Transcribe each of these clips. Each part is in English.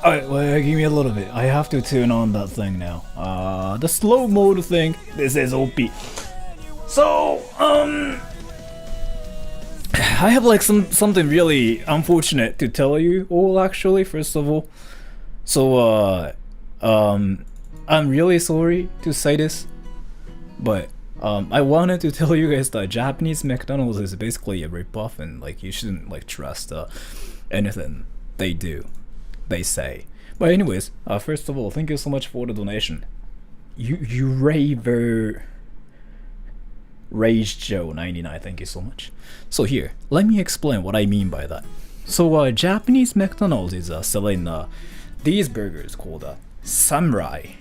Alright, well, give me a little bit. I have to turn on that thing now. The slow mode thing. This is OP. So, I have like something really unfortunate to tell you all actually, first of all. So, I'm really sorry to say this, but I wanted to tell you guys that Japanese McDonald's is basically a ripoff, and like you shouldn't like trust anything they say. But anyways, first of all, thank you so much for the donation. You Rage Joe 99, thank you so much. So here, let me explain what I mean by that. So Japanese McDonald's is selling these burgers called Samurai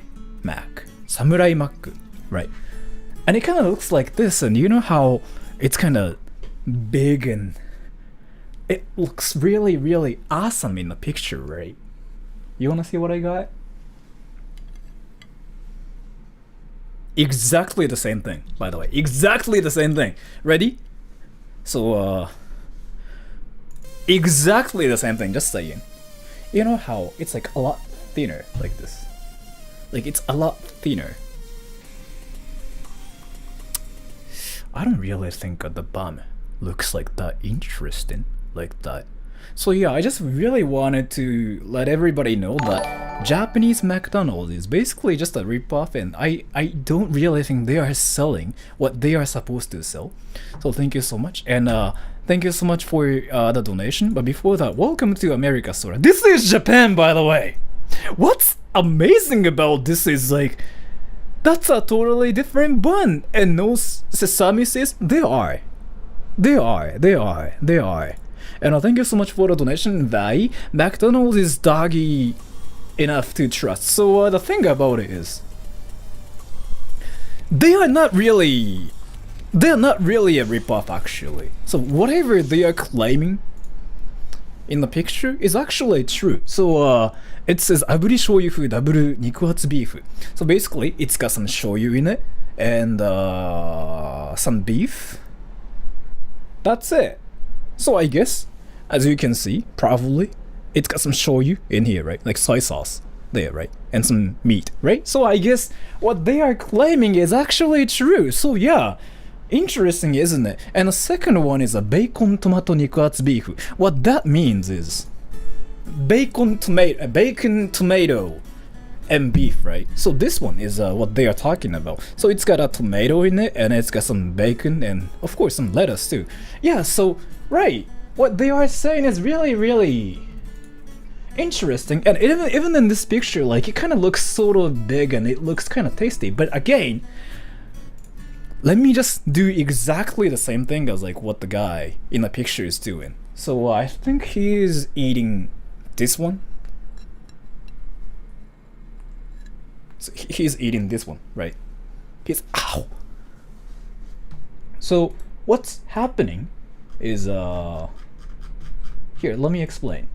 Mac, right? And it kind of looks like this, and you know how it's kind of big and it looks really, really awesome in the picture, right? You wanna see what I got? Exactly the same thing, by the way. Exactly the same thing. Ready? So, exactly the same thing, just saying. You know how it's like a lot thinner, like this. Like, it's a lot thinner. I don't really think the bun looks like that interesting, like that. So yeah, I just really wanted to let everybody know that Japanese McDonald's is basically just a ripoff, and I don't really think they are selling what they are supposed to sell. So thank you so much, and thank you so much for the donation. But before that, welcome to America Sora. This is Japan, by the way. What's amazing about this is like, that's a totally different bun, and no sesame seeds. They are. And thank you so much for the donation, Vai. McDonald's is doggy enough to trust. So the thing about it is, they're not really a ripoff actually. So whatever they are claiming in the picture is actually true. So it says aburi shoyu fu double nikuhatsu beef. So basically it's got some shoyu in it and some beef. That's it. So I guess, as you can see, probably it's got some shoyu in here, right? Like soy sauce there, right? And some meat, right? So I guess what they are claiming is actually true. So yeah, interesting, isn't it? And the second one is a bacon tomato nikuhatsu beef. What that means is bacon tomato and beef, right? So this one is what they are talking about. So it's got a tomato in it, and it's got some bacon and of course some lettuce too. Yeah, so right, what they are saying is really, really interesting. And even in this picture, like, it kind of looks sort of big and it looks kind of tasty. But again, let me just do exactly the same thing as like what the guy in the picture is doing. So I think he's eating this one. So he's eating this one, right? He's ow. So what's happening is here, let me explain.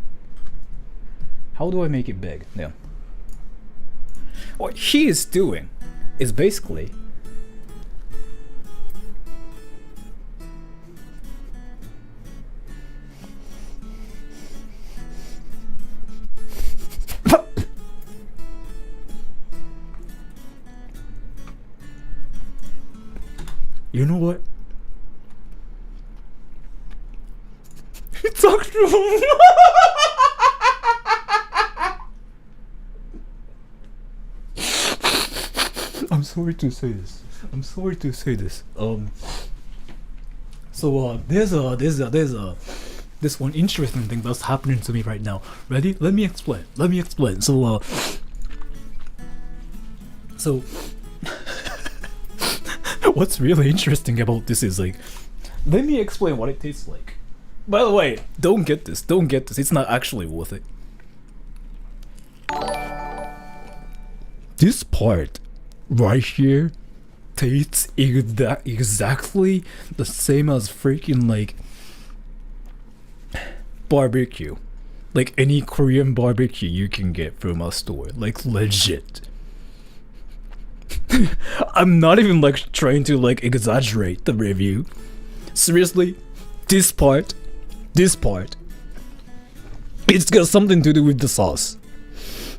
How do I make it big? Yeah. What he is doing is basically you know what? It's actually I'm sorry to say this. So there's this one interesting thing that's happening to me right now. Ready? Let me explain. So what's really interesting about this is like, let me explain what it tastes like. By the way, don't get this. It's not actually worth it. This part right here tastes exactly the same as freaking like barbecue. Like any Korean barbecue you can get from a store. Like legit. I'm not even like trying to like exaggerate the review. Seriously, this part this part, it's got something to do with the sauce.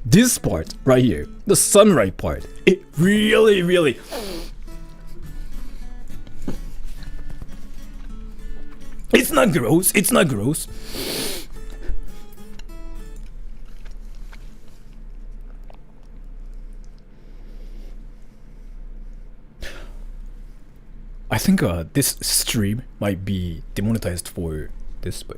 This part right here, the sunrise part, it really, really. It's not gross. It's not gross. I think this stream might be demonetized for this, but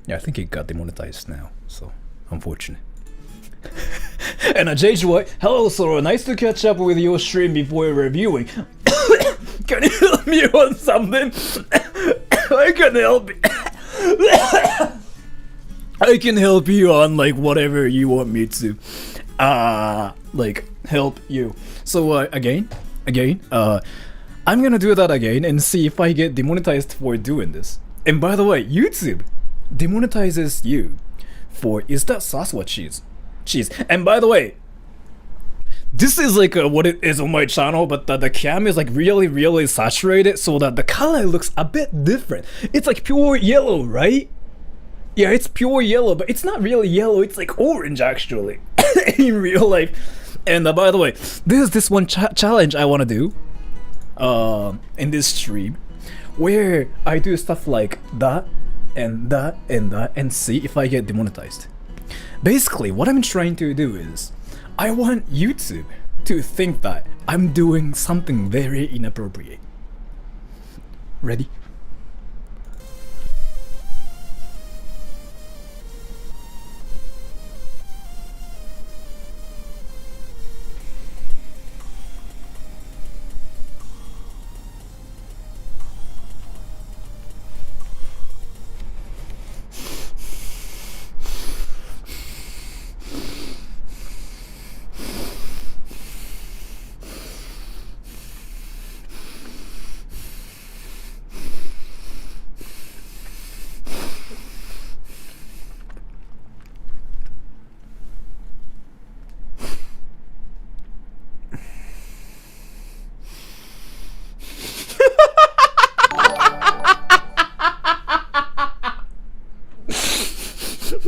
yeah, I think it got demonetized now, so unfortunate. And JJ White, hello Sora, nice to catch up with your stream before reviewing. Can you help me on something? I can help you. I can help you on like whatever you want me to. Like help you. So again, I'm gonna do that again and see if I get demonetized for doing this. And by the way, YouTube demonetizes you for is that sauce what cheese? And by the way, this is like what it is on my channel, but the cam is like really saturated so that the color looks a bit different. It's like pure yellow, right? Yeah, it's pure yellow, but it's not really yellow, it's like orange actually in real life. And by the way, there's this one challenge I want to do in this stream where I do stuff like that and that and that and see if I get demonetized. Basically, what I'm trying to do is I want YouTube to think that I'm doing something very inappropriate. Ready?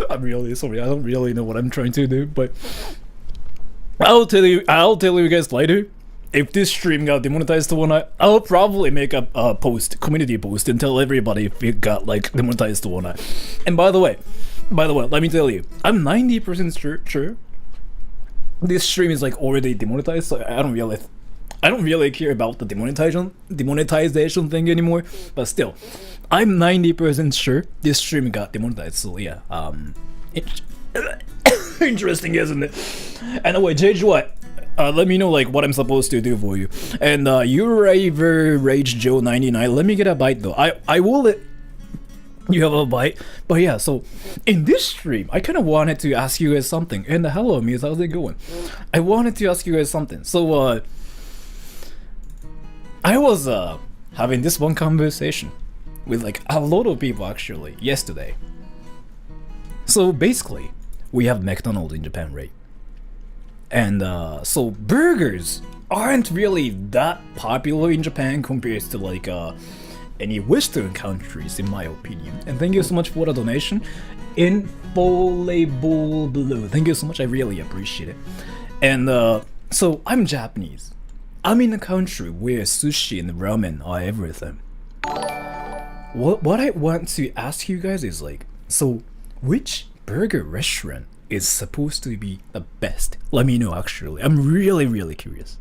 I'm really sorry, I don't really know what I'm trying to do, but I'll tell you guys later. If this stream got demonetized or not, I'll probably make a community post and tell everybody if it got like demonetized or not. And by the way, let me tell you, I'm 90% sure this stream is like already demonetized, so I don't really care about the demonetization thing anymore, but still, I'm 90% sure this stream got demonetized, so yeah, interesting, isn't it? Anyway, JJ White, let me know like what I'm supposed to do for you. And Uraver Rage Joe 99, let me get a bite though. I will let you have a bite, but yeah, so in this stream I kind of wanted to ask you guys something. And hello Muse, how's it going? I wanted to ask you guys something. So I was having this one conversation with like a lot of people actually yesterday. So basically, we have McDonald's in Japan, right? And so burgers aren't really that popular in Japan compared to like any Western countries, in my opinion. And thank you so much for the donation. Infallible Blue, thank you so much. I really appreciate it. And so I'm Japanese. I'm in a country where sushi and ramen are everything. What I want to ask you guys is like, so which burger restaurant is supposed to be the best? Let me know actually. I'm really curious.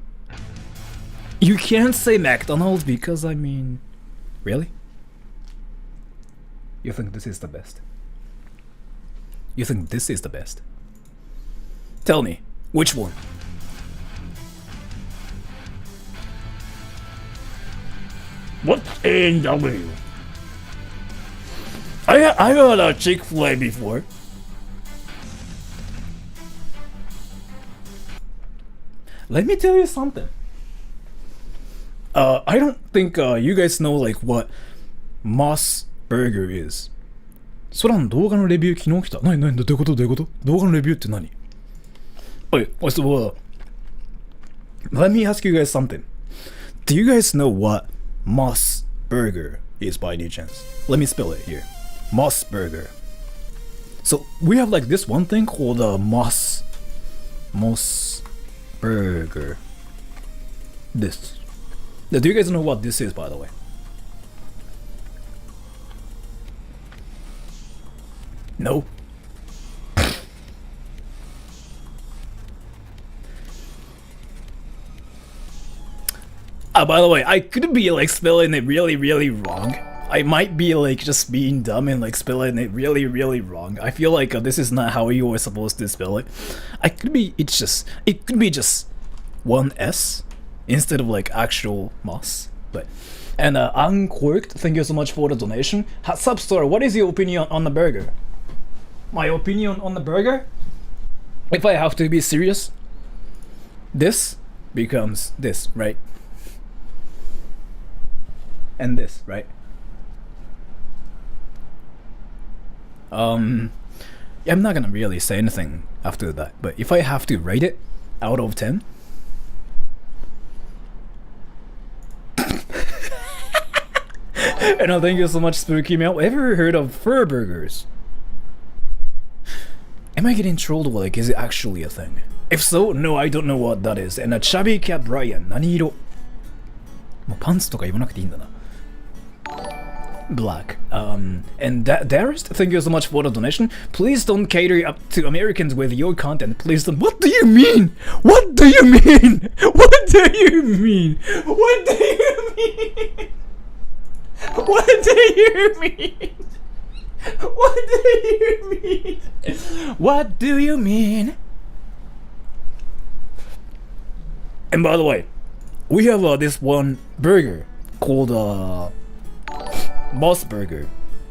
You can't say McDonald's because I mean, really? You think this is the best? You think this is the best? Tell me, which one? What's A&W? I had a Chick-fil-A before. Let me tell you something. I don't think you guys know like what Moss Burger is. そらの動画のレビュー昨日来た。何どういうこと動画のレビューって何？おい、そ Let me ask you guys something. Do you guys know what Moss Burger is by any chance? Let me spell it here. Moss Burger. So we have like this one thing called Moss Burger. This. Now, do you guys know what this is, by the way? No? By the way, I could be like spelling it really, really wrong. I might be like just being dumb and like spelling it really, really wrong. I feel like this is not how you were supposed to spell it. It could be just one S instead of like actual moss. But and Uncorked, thank you so much for the donation. Substar, what is your opinion on the burger? My opinion on the burger? If I have to be serious, this becomes this, right? And this, right? I'm not gonna really say anything after that, but if I have to rate it out of 10, and thank you so much, Spooky Mail. Ever heard of fur burgers? Am I getting trolled? Like, is it actually a thing? If so, no, I don't know what that is. And a chubby cat Brian, 何色? もうパンツとか言わなくていいんだな。Black. And that Darist, thank you so much for the donation. Please don't cater up to Americans with your content. Please don't. What do you mean? What do you mean? What do you mean? What do you mean? What do you mean? What do you mean? What do you mean? And by the way, we have this one burger called Moss Burger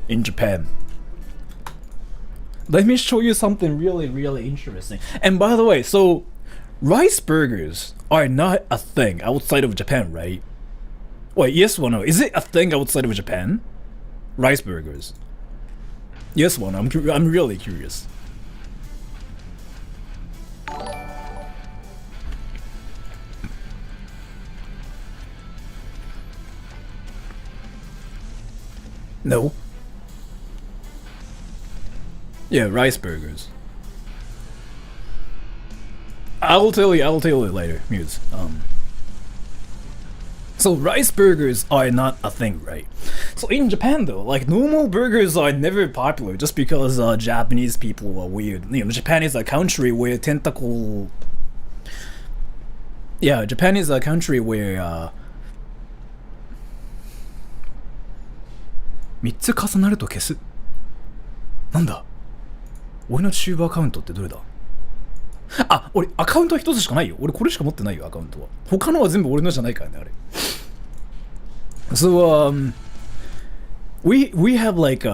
in Japan. Let me show you something really, really interesting. And by the way, so rice burgers are not a thing outside of Japan, right? Wait, yes or no? Is it a thing outside of Japan? Rice burgers. Yes or no? I'm really curious. No. Yeah, rice burgers. I'll tell you later, Muse. So rice burgers are not a thing, right? So in Japan though, like normal burgers are never popular just because Japanese people are weird. You know, Japan is a country where tentacle... Yeah, Japan is a country where 3つ重なると消す。なんだ？俺のチューブアカウントってどれだ？あ、俺アカウントは一つしかないよ。俺これしか持ってないよ、アカウントは。他のは全部俺のじゃないからね、あれ。So we have like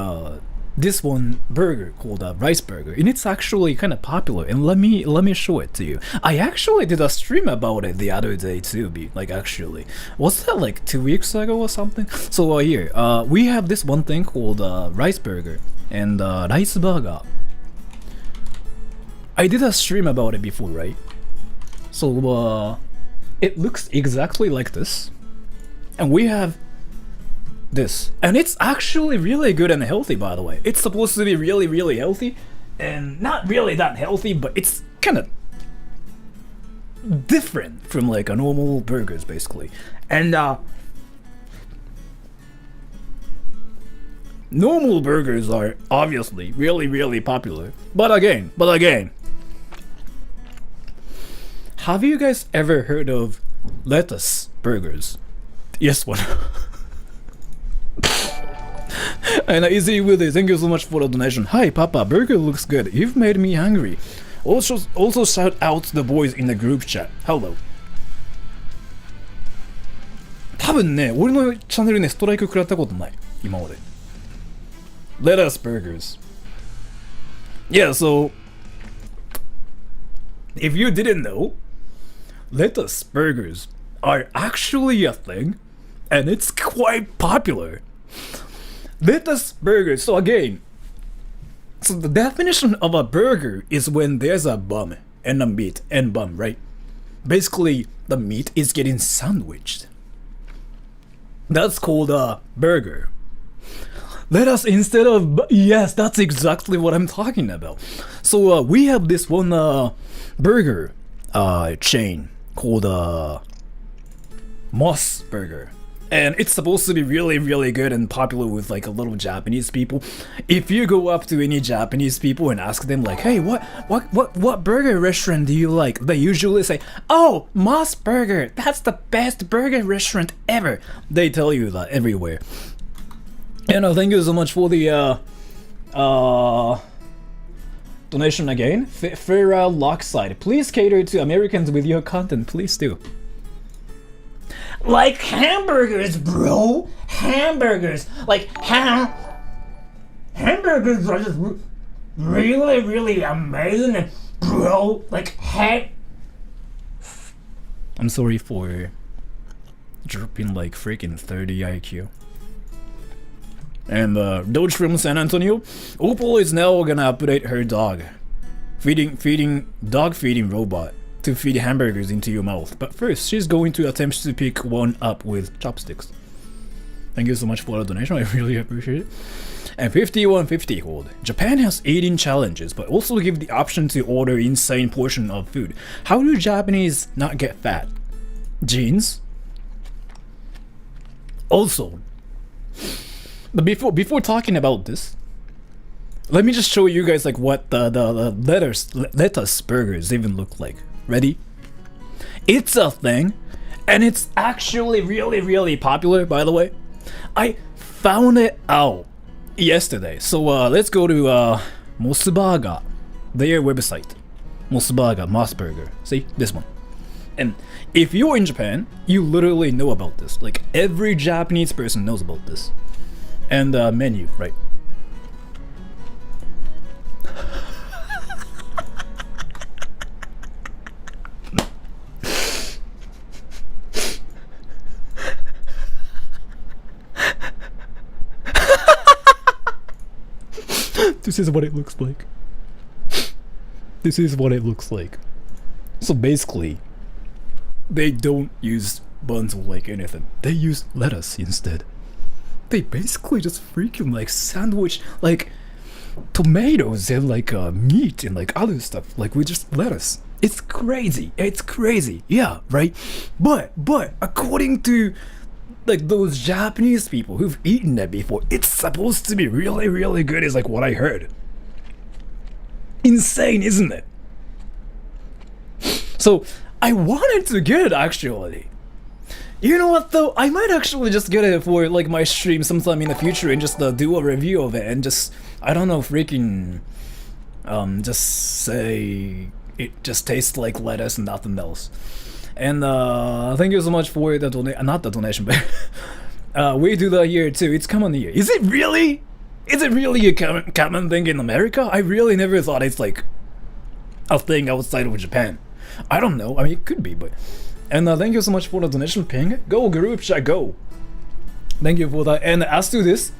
this one burger called a rice burger, and it's actually kind of popular. And let me show it to you. I actually did a stream about it the other day too. Like actually, was that like 2 weeks ago or something? So here, we have this one thing called rice burger and rice burger. I did a stream about it before, right? So it looks exactly like this, and we have this, and it's actually really good and healthy, by the way. It's supposed to be really, really healthy, and not really that healthy, but it's kind of different from like a normal burgers, basically. And normal burgers are obviously really, really popular. But again, have you guys ever heard of lettuce burgers? Yes, one. And Easy with it, thank you so much for the donation. Hi Papa, burger looks good. You've made me hungry. Also shout out to the boys in the group chat. Hello. 多分ね、俺のチャンネルね、ストライク食らったことない。今まで。Lettuce burgers. Yeah, so if you didn't know, lettuce burgers are actually a thing, and it's quite popular. Lettuce burgers. So again, so the definition of a burger is when there's a bun and a meat and bun, right? basically the meat is getting sandwiched. That's called a burger. Let us instead of yes, that's exactly what I'm talking about. So we have this one burger chain called Moss Burger, and it's supposed to be really good and popular with like a little Japanese people. If you go up to any Japanese people and ask them like, hey, what burger restaurant do you like? They usually say, oh, Moss Burger, that's the best burger restaurant ever. They tell you that everywhere. And thank you so much for the donation again. Farrell Lockside, please cater to Americans with your content, please do. Like hamburgers, bro. Hamburgers, like hamburgers are just really amazing, bro. Like I'm sorry for dropping like freaking 30 IQ. And Doge from San Antonio, Opal is now gonna update her dog feeding robot to feed hamburgers into your mouth. But first, she's going to attempt to pick one up with chopsticks. Thank you so much for the donation, I really appreciate it. And 5150 hold. Japan has eating challenges, but also give the option to order insane portion of food. How do Japanese not get fat? Genes? Also, but before talking about this, let me just show you guys like what the lettuce burgers even look like. Ready? It's a thing, and it's actually really popular, by the way. I found it out yesterday. So let's go to Mossburger, their website. Mossburger, Mossburger. See this one. And if you're in Japan, you literally know about this. Like every Japanese person knows about this. And menu, right? This is what it looks like. This is what it looks like. So basically, they don't use buns or like anything. They use lettuce instead. They basically just freaking like sandwich like tomatoes and like meat and like other stuff like with just lettuce. It's crazy. It's crazy. Yeah, right? But according to like those Japanese people who've eaten that before, it's supposed to be really good is like what I heard. Insane, isn't it? So I wanted to get it actually. You know what though? I might actually just get it for like my stream sometime in the future and just do a review of it and just, I don't know, freaking just say it just tastes like lettuce and nothing else. And thank you so much for the donation, not the donation, but we do that here too. It's common here. Is it really? Is it really a common thing in America? I really never thought it's like a thing outside of Japan. I don't know. I mean, it could be, but. And thank you so much for the donation, Ping. Go group chat, go. Thank you for that. And as to this,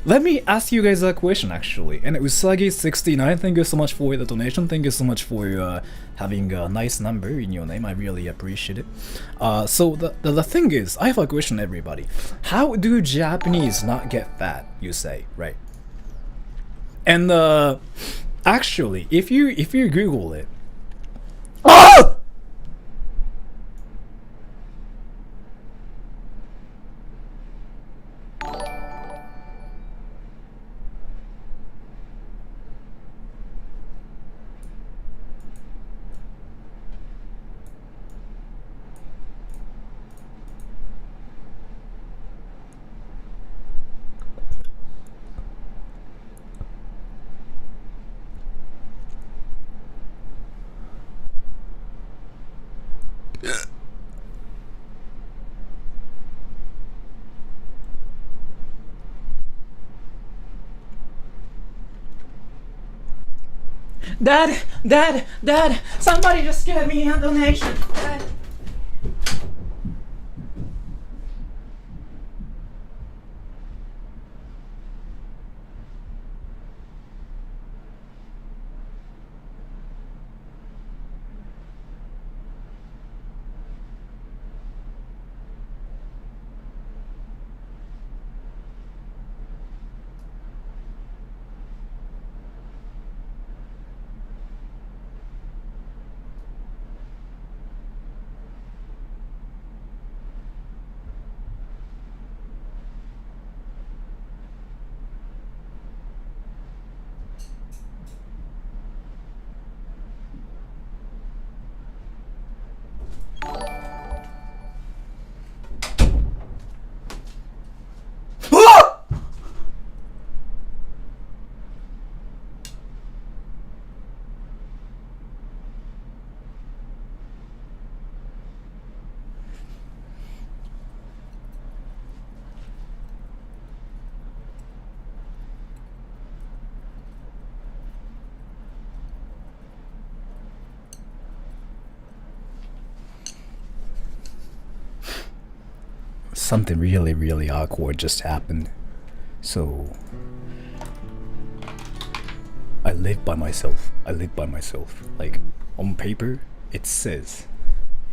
let me ask you guys a question actually. And Usagi69, thank you so much for the donation. Thank you so much for having a nice number in your name. I really appreciate it. So the thing is, I have a question, everybody. How do Japanese not get fat? You say, right? And actually, if you Google it. Oh! Dad, somebody just give me a donation. Dad. something really, really awkward just happened. So I live by myself. Like, on paper, it says,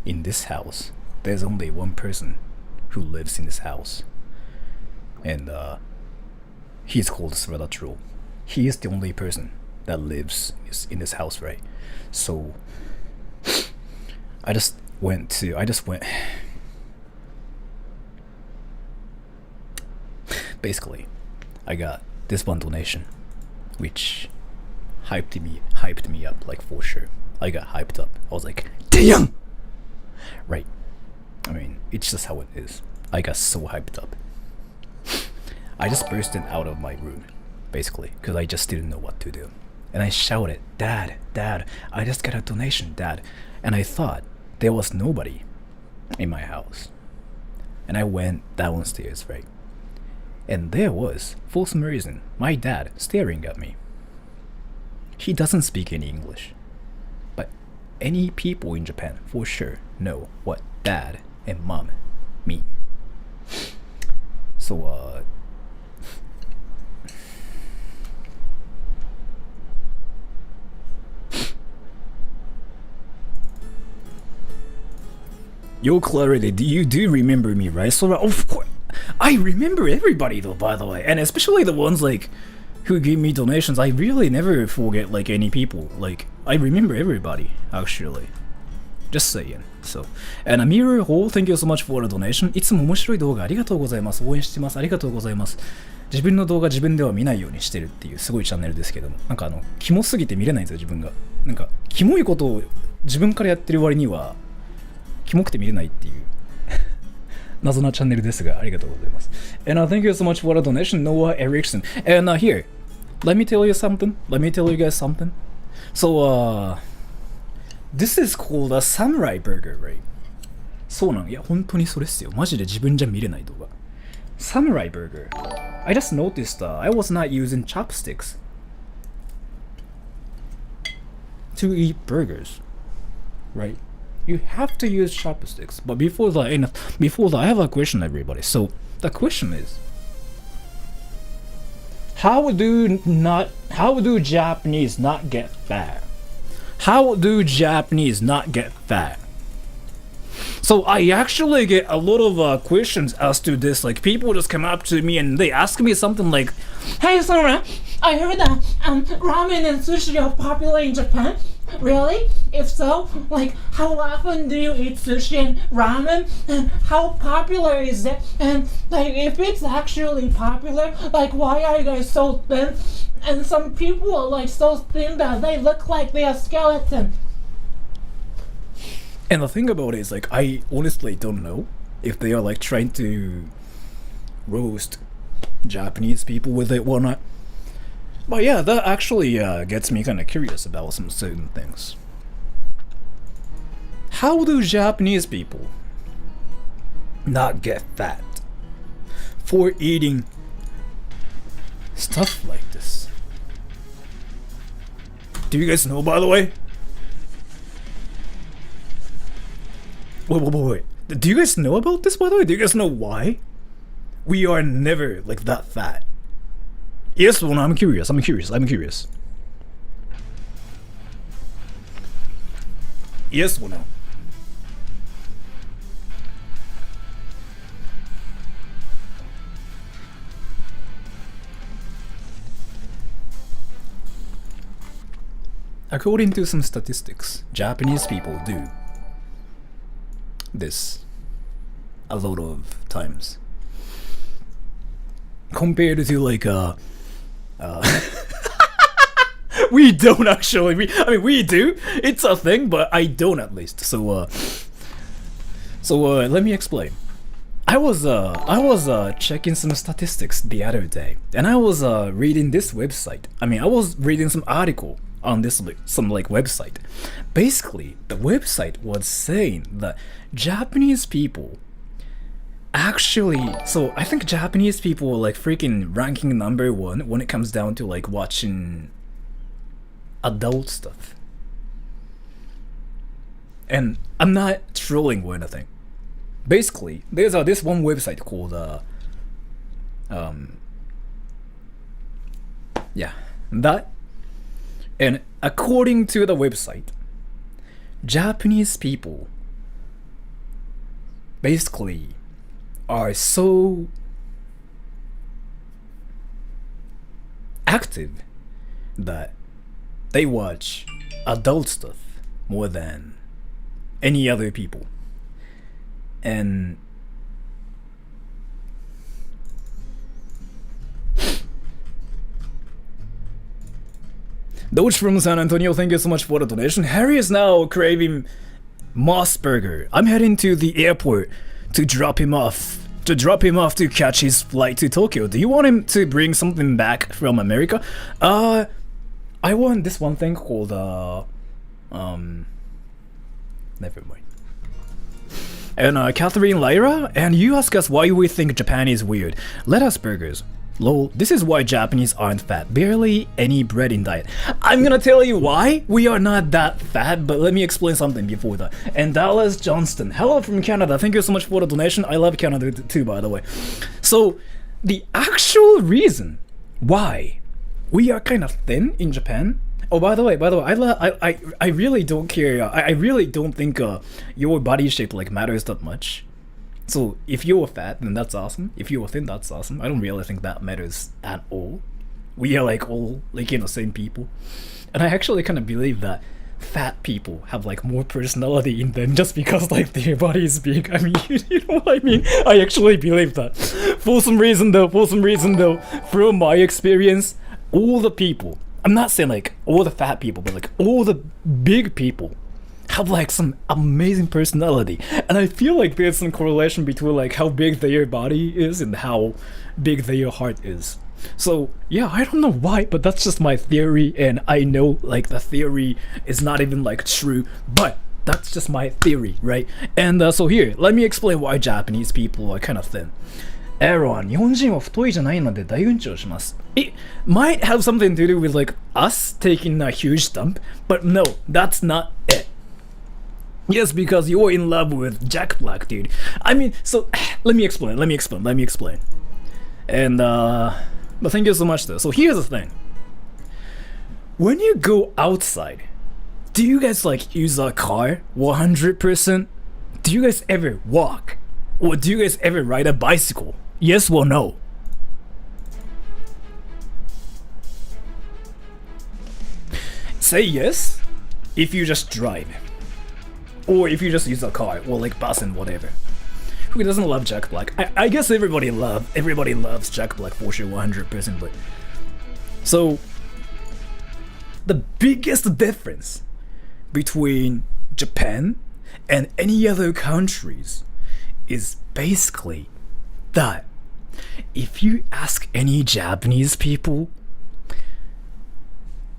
in this house, there's only one person who lives in this house. And he's called Sradatrol. He is the only person that lives in this house, right? So I just went. Basically, I got this one donation, which hyped me up, like, for sure. I got hyped up. I was like, damn! Right. I mean, it's just how it is. I got so hyped up. I just bursted out of my room, basically, because I just didn't know what to do. And I shouted, Dad, I just got a donation, Dad. And I thought there was nobody in my house. And I went downstairs, right? And there was, for some reason, my dad staring at me. He doesn't speak any English. But any people in Japan, for sure, know what dad and mom mean. So, Yo, Clarity, you do remember me, right? So, of course, I remember everybody though, by the way, and especially the ones like who give me donations. I really never forget like any people. Like, I remember everybody actually. Just saying. So, and Mirror Hole, thank you so much for the donation. いつも面白い動画ありがとうございます。応援してます。ありがとうございます。自分の動画自分では見ないようにしてるっていうすごいチャンネルですけども、なんかキモすぎて見れないんですよ自分が。なんかキモいことを自分からやってる割にはキモくて見れないっていう謎なチャンネルですが、ありがとうございます。And thank you so much for the donation, Noah Erickson. And here, let me tell you something. Let me tell you guys something. So, this is called a samurai burger, right? そうなの。いや、本当にそれっすよ。マジで自分じゃ見れない動画。Samurai burger. I just noticed I was not using chopsticks to eat burgers, right? You have to use chopsticks. But before that, I have a question, everybody. So the question is, how do Japanese not get fat? How do Japanese not get fat? So I actually get a lot of questions as to this. Like, people just come up to me and they ask me something like, "Hey, Sora, I heard that ramen and sushi are popular in Japan. Really? If so, like, how often do you eat sushi and ramen? And how popular is it? And like, if it's actually popular, like, why are you guys so thin? And some people are like so thin that they look like they're a skeleton." And the thing about it is, like, I honestly don't know if they are like trying to roast Japanese people with it or not. But yeah, that actually gets me kind of curious about some certain things. How do Japanese people not get fat for eating stuff like this? Do you guys know, by the way? Wait. Do you guys know about this, by the way? Do you guys know why we are never like that fat? Yes, well, I'm curious. Yes, well, no. According to some statistics, Japanese people do this a lot of times. Compared to like we don't actually. We do. It's a thing, but I don't at least. So let me explain. I was checking some statistics the other day, and I was reading this website. I was reading some article on this some website. Basically, the website was saying that Japanese people actually, so I think Japanese people are like freaking ranking number 1 when it comes down to like watching adult stuff. And I'm not trolling or anything. basically, there's this one website called yeah, that. And according to the website, Japanese people basically are so active that they watch adult stuff more than any other people. And Doge from San Antonio, thank you so much for the donation. Harry is now craving Moss Burger. I'm heading to the airport to drop him off to catch his flight to Tokyo. Do you want him to bring something back from America? I want this one thing called never mind. And Catherine Lyra, and you ask us why we think Japan is weird. Let us burgers. Lol, this is why Japanese aren't fat. Barely any bread in diet. I'm gonna tell you why we are not that fat, but let me explain something before that. And Dallas Johnston, hello from Canada. Thank you so much for the donation. I love Canada too, by the way. So, the actual reason why we are kind of thin in Japan. Oh, by the way, I really don't care. I really don't think your body shape like matters that much. So if you're fat, then that's awesome. If you're thin, that's awesome. I don't really think that matters at all. We are like all like, you know, same people. And I actually kind of believe that fat people have like more personality in them just because like their body is big. I mean, you know what I mean? I actually believe that. For some reason though, from my experience, all the people, I'm not saying like all the fat people, but like all the big people have like some amazing personality. And I feel like there's some correlation between like how big their body is and how big their heart is. So yeah, I don't know why, but that's just my theory, and I know like the theory is not even like true, but that's just my theory, right? And so here, let me explain why Japanese people are kind of thin. Aaron, 日本人は太いじゃないので大運動します. It might have something to do with like us taking a huge dump, but no, that's not it. Yes, because you're in love with Jack Black, dude. I mean, so let me explain. And but thank you so much though. So here's the thing. When you go outside, do you guys like use a car 100%? Do you guys ever walk? Or do you guys ever ride a bicycle? Yes or no? Say yes if you just drive. Or if you just use a car, or like bus and whatever. Who doesn't love Jack Black? I guess everybody loves Jack Black for sure, 100%. But so the biggest difference between Japan and any other countries is basically that if you ask any Japanese people,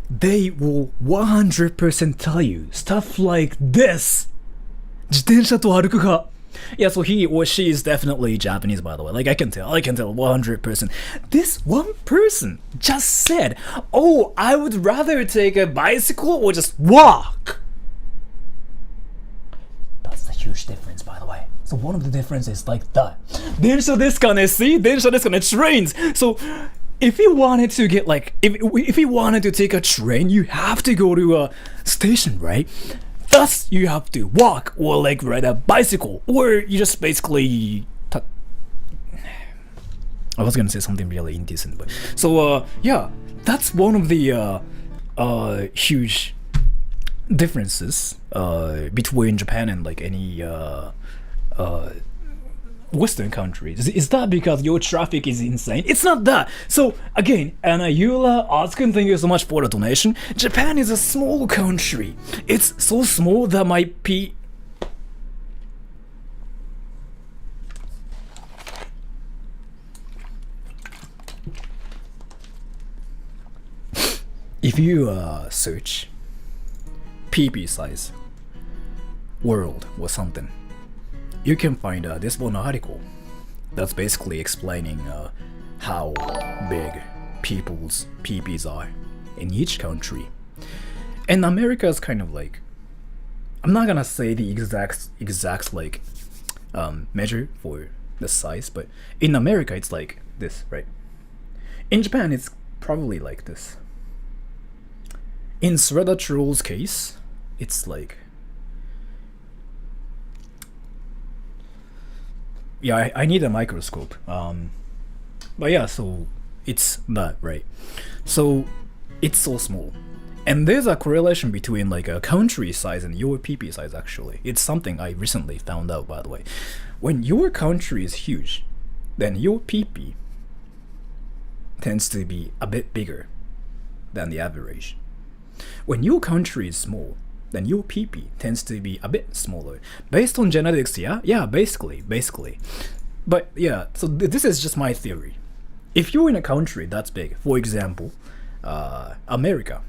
they will 100% tell you stuff like this. 自転車と歩くが. Yeah, so he or she is definitely Japanese, by the way. Like, I can tell 100%. This one person just said, oh, I would rather take a bicycle or just walk. That's a huge difference, by the way. So one of the differences is like that. 電車ですかね? See? 電車ですかね? Trains. So if you wanted to get like, if you wanted to take a train, you have to go to a station, right? Thus, you have to walk or like ride a bicycle, or you just basically. I was gonna say something really indecent, but so yeah, that's one of the huge differences between Japan and like any Western countries. Is that because your traffic is insane? It's not that. So again, Anayula Ozkin, thank you so much for the donation. Japan is a small country. It's so small that my if you search PP size world or something, you can find this one article that's basically explaining how big people's PPs are in each country. And America is kind of like, I'm not gonna say the exact like measure for the size, but in America it's like this, right? In Japan it's probably like this. In Sreda Troll's case, it's like, yeah, I need a microscope. But yeah, so it's that, right? So it's so small. And there's a correlation between like a country size and your PP size actually. It's something I recently found out, by the way. When your country is huge, then your PP tends to be a bit bigger than the average. When your country is small, then your PP tends to be a bit smaller. Based on genetics, yeah? Yeah, basically. But yeah, so this is just my theory. If you're in a country that's big, for example, America,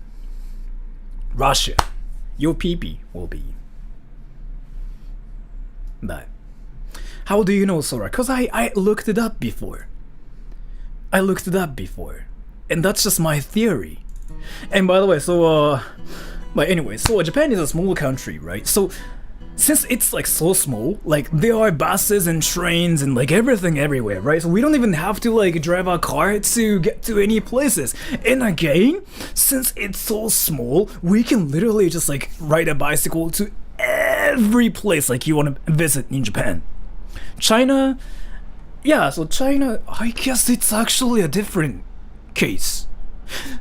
Russia, your PP will be that. How do you know, Sora? Because I looked it up before. And that's just my theory. And by the way, but anyway, so Japan is a small country, right? So since it's like so small, like there are buses and trains and like everything everywhere, right? So we don't even have to like drive our car to get to any places. And again, since it's so small, we can literally just like ride a bicycle to every place like you want to visit in Japan. China, yeah, so China, I guess it's actually a different case.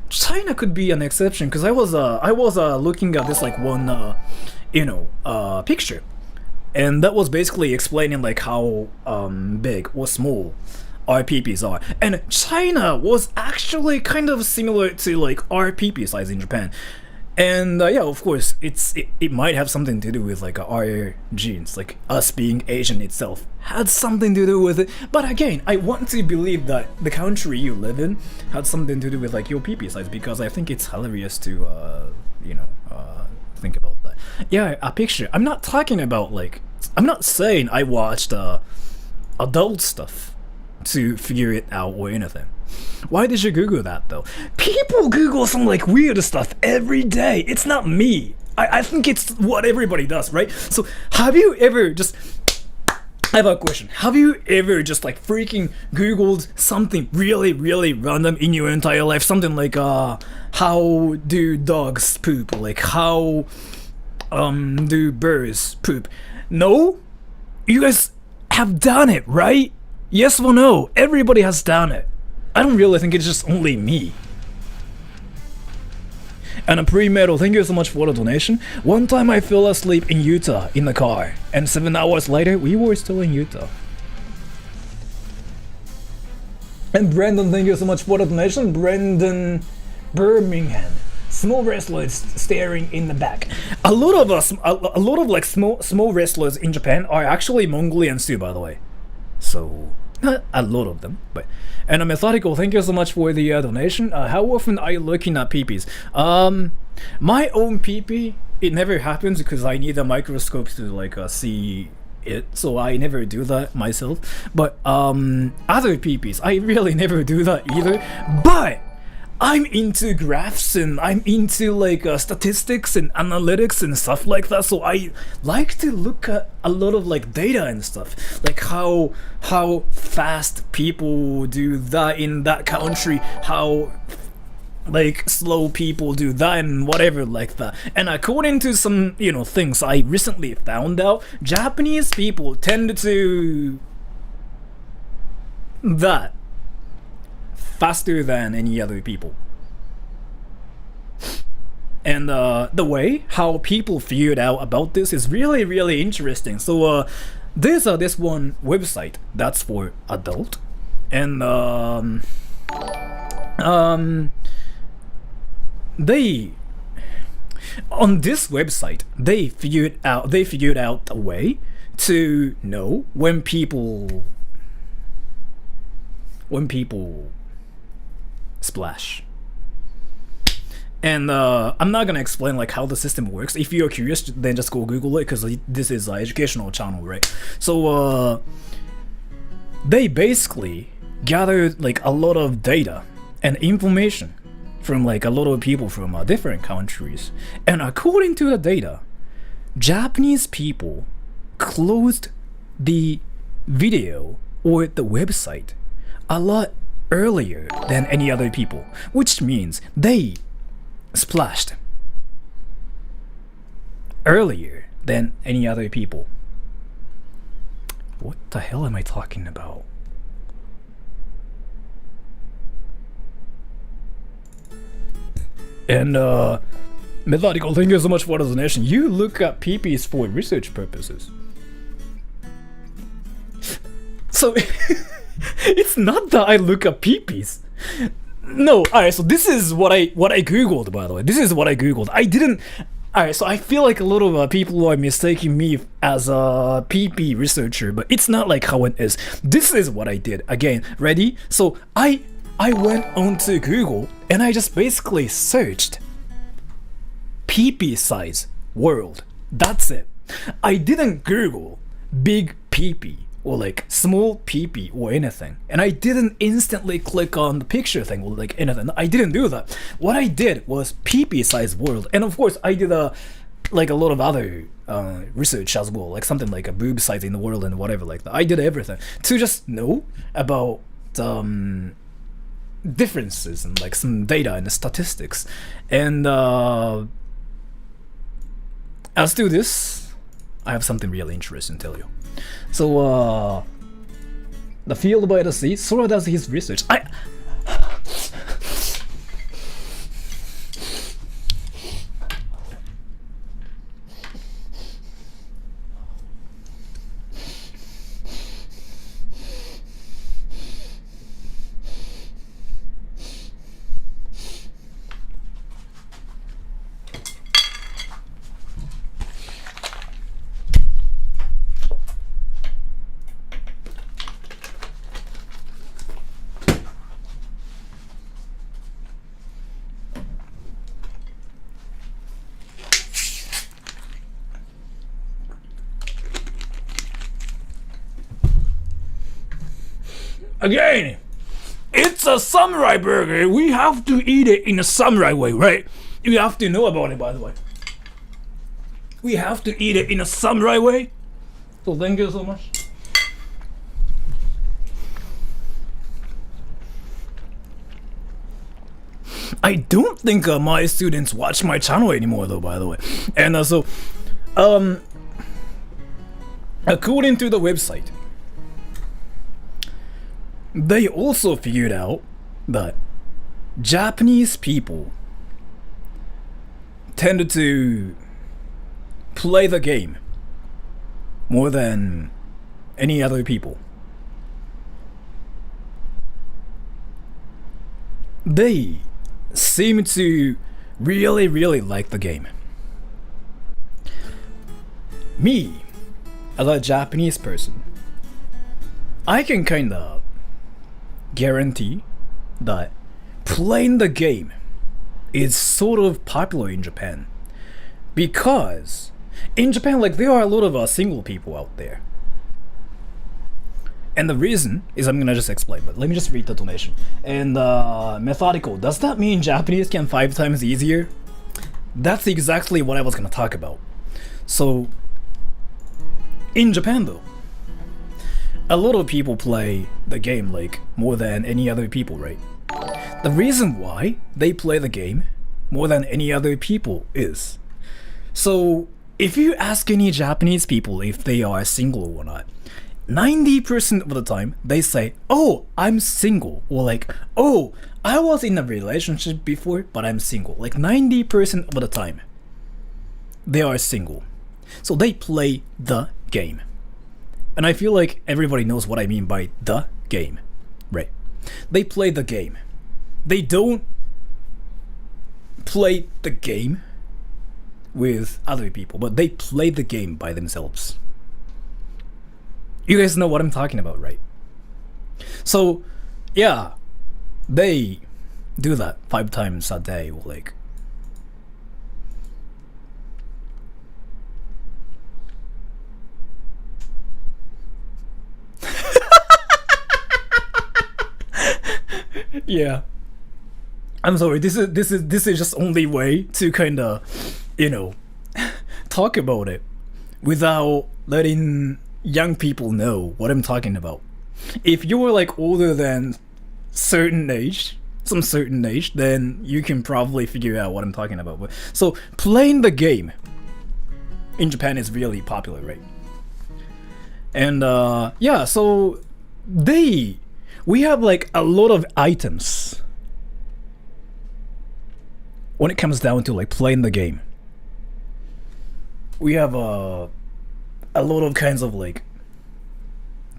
China could be an exception because I was looking at this like one picture, and that was basically explaining like how big or small our PPs are, and China was actually kind of similar to like our PP size in Japan. And yeah, of course, it might have something to do with like our genes, like us being Asian itself had something to do with it. But again, I want to believe that the country you live in had something to do with like your PP size, because I think it's hilarious to think about that. Yeah, a picture. I'm not talking about like, I'm not saying I watched adult stuff to figure it out or anything. Why did you Google that though? People Google some like weird stuff every day. It's not me. I think it's what everybody does, right? So have you ever just, I have a question. Have you ever just like freaking Googled something really, really random in your entire life? Something like how do dogs poop? Like how do birds poop? No? You guys have done it, right? Yes or no? Everybody has done it. I don't really think it's just only me. And a pre-metal, thank you so much for the donation. One time I fell asleep in Utah in the car, and 7 hours later we were still in Utah. And Brandon, thank you so much for the donation. Brandon Birmingham. Small wrestlers staring in the back. A lot of like small wrestlers in Japan are actually Mongolians too, by the way. So not a lot of them, but. And a methodical, thank you so much for the donation. How often are you looking at peepees? My own peepee, it never happens because I need a microscope to like see it, so I never do that myself. But other peepees, I really never do that either. But I'm into graphs and I'm into like statistics and analytics and stuff like that, so I like to look at a lot of like data and stuff, like how fast people do that in that country, how like slow people do that and whatever like that. And according to some things I recently found out, Japanese people tend to that faster than any other people. And the way how people figured out about this is really, really interesting. So there's this one website that's for adult, and they on this website they figured out a way to know when people splash. And I'm not gonna explain like how the system works. If you're curious, then just go Google it, because this is an educational channel, right? So they basically gathered like a lot of data and information from like a lot of people from different countries, and according to the data, Japanese people closed the video or the website a lot earlier than any other people, which means they splashed earlier than any other people. What the hell am I talking about? And Methodical, thank you so much for the donation. You look up peepees for research purposes. So it's not that I look up peepees. No, alright, so this is what I googled, by the way. This is what I googled. I didn't. Alright, so I feel like a lot of people are mistaking me as a PP researcher, but it's not like how it is. This is what I did. Again, ready? So I went onto Google and I just basically searched PP size world. That's it. I didn't Google big PP or like small PP or anything, and I didn't instantly click on the picture thing or like anything. I didn't do that. What I did was PP size world, and of course I did like a lot of other research as well, like something like a boob size in the world and whatever like that. I did everything to just know about differences and like some data and statistics. And as to this, I have something really interesting to tell you. So the field by the sea, Sora does his research. Again, it's a samurai burger. We have to eat it in a samurai way, right? You have to know about it, by the way. We have to eat it in a samurai way. So thank you so much. I don't think my students watch my channel anymore, though, by the way. And according to the website, they also figured out that Japanese people tended to play the game more than any other people. They seem to really like the game. Me, as a Japanese person, I can kinda guarantee that playing the game is sort of popular in Japan, because in Japan, like, there are a lot of single people out there, and the reason is, I'm gonna just explain, but let me just read the donation. And Methodical, does that mean Japanese can 5 times easier? That's exactly what I was gonna talk about. So in Japan though, a lot of people play the game like more than any other people, right? The reason why they play the game more than any other people is, so if you ask any Japanese people if they are single or not, 90% of the time they say, oh, I'm single, or like, oh, I was in a relationship before but I'm single. Like 90% of the time they are single. So they play the game. And I feel like everybody knows what I mean by the game, right? They play the game. They don't play the game with other people, but they play the game by themselves. You guys know what I'm talking about, right? So, yeah, they do that 5 times a day, or like, yeah. I'm sorry. This is just only way to kind of, talk about it without letting young people know what I'm talking about. If you're like older than some certain age, then you can probably figure out what I'm talking about. But so playing the game in Japan is really popular, right? And yeah, so we have like a lot of items when it comes down to like playing the game. We have a lot of kinds of like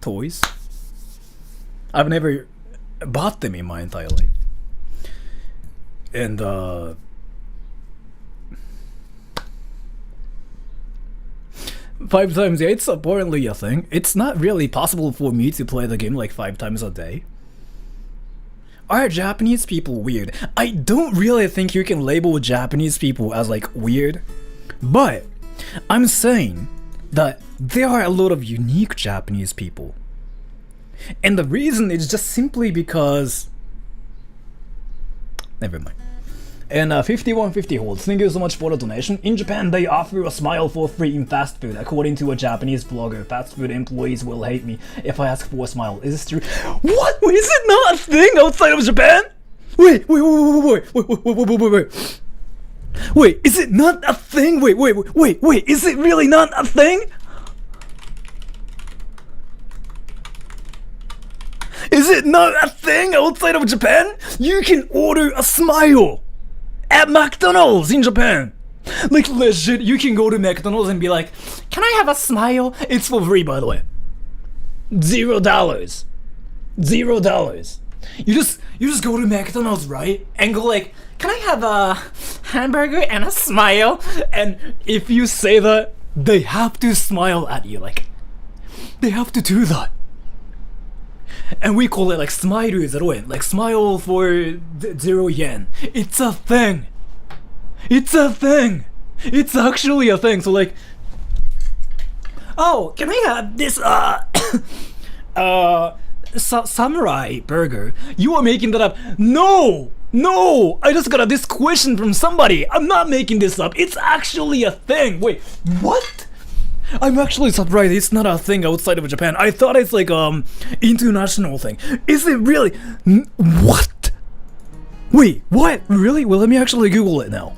toys. I've never bought them in my entire life. And 5 times, yeah, it's apparently a thing. It's not really possible for me to play the game like 5 times a day. Are Japanese people weird? I don't really think you can label Japanese people as like weird, but I'm saying that there are a lot of unique Japanese people. And the reason is just simply because... Never mind. And 5150 holds. Thank you so much for the donation. In Japan, they offer a smile for free in fast food. According to a Japanese blogger, fast food employees will hate me if I ask for a smile. Is this true? What? Is it not a thing outside of Japan? Wait, is it not a thing? Wait, is it really not a thing? Is it not a thing outside of Japan? You can order a smile at McDonald's in Japan. Like legit, you can go to McDonald's and be like, can I have a smile? It's for free, by the way. $0. $0. You just go to McDonald's, right? And go like, can I have a hamburger and a smile? And if you say that, they have to smile at you. Like, they have to do that. And we call it like smile 0 yen, like smile for 0 yen. It's a thing. It's a thing. It's actually a thing. So like, oh, can I have this samurai burger? You are making that up. No, I just got this question from somebody. I'm not making this up. It's actually a thing. Wait, what? I'm actually surprised it's not a thing outside of Japan. I thought it's like international thing. Is it really? What? Wait, what? Really? Well, let me actually Google it now.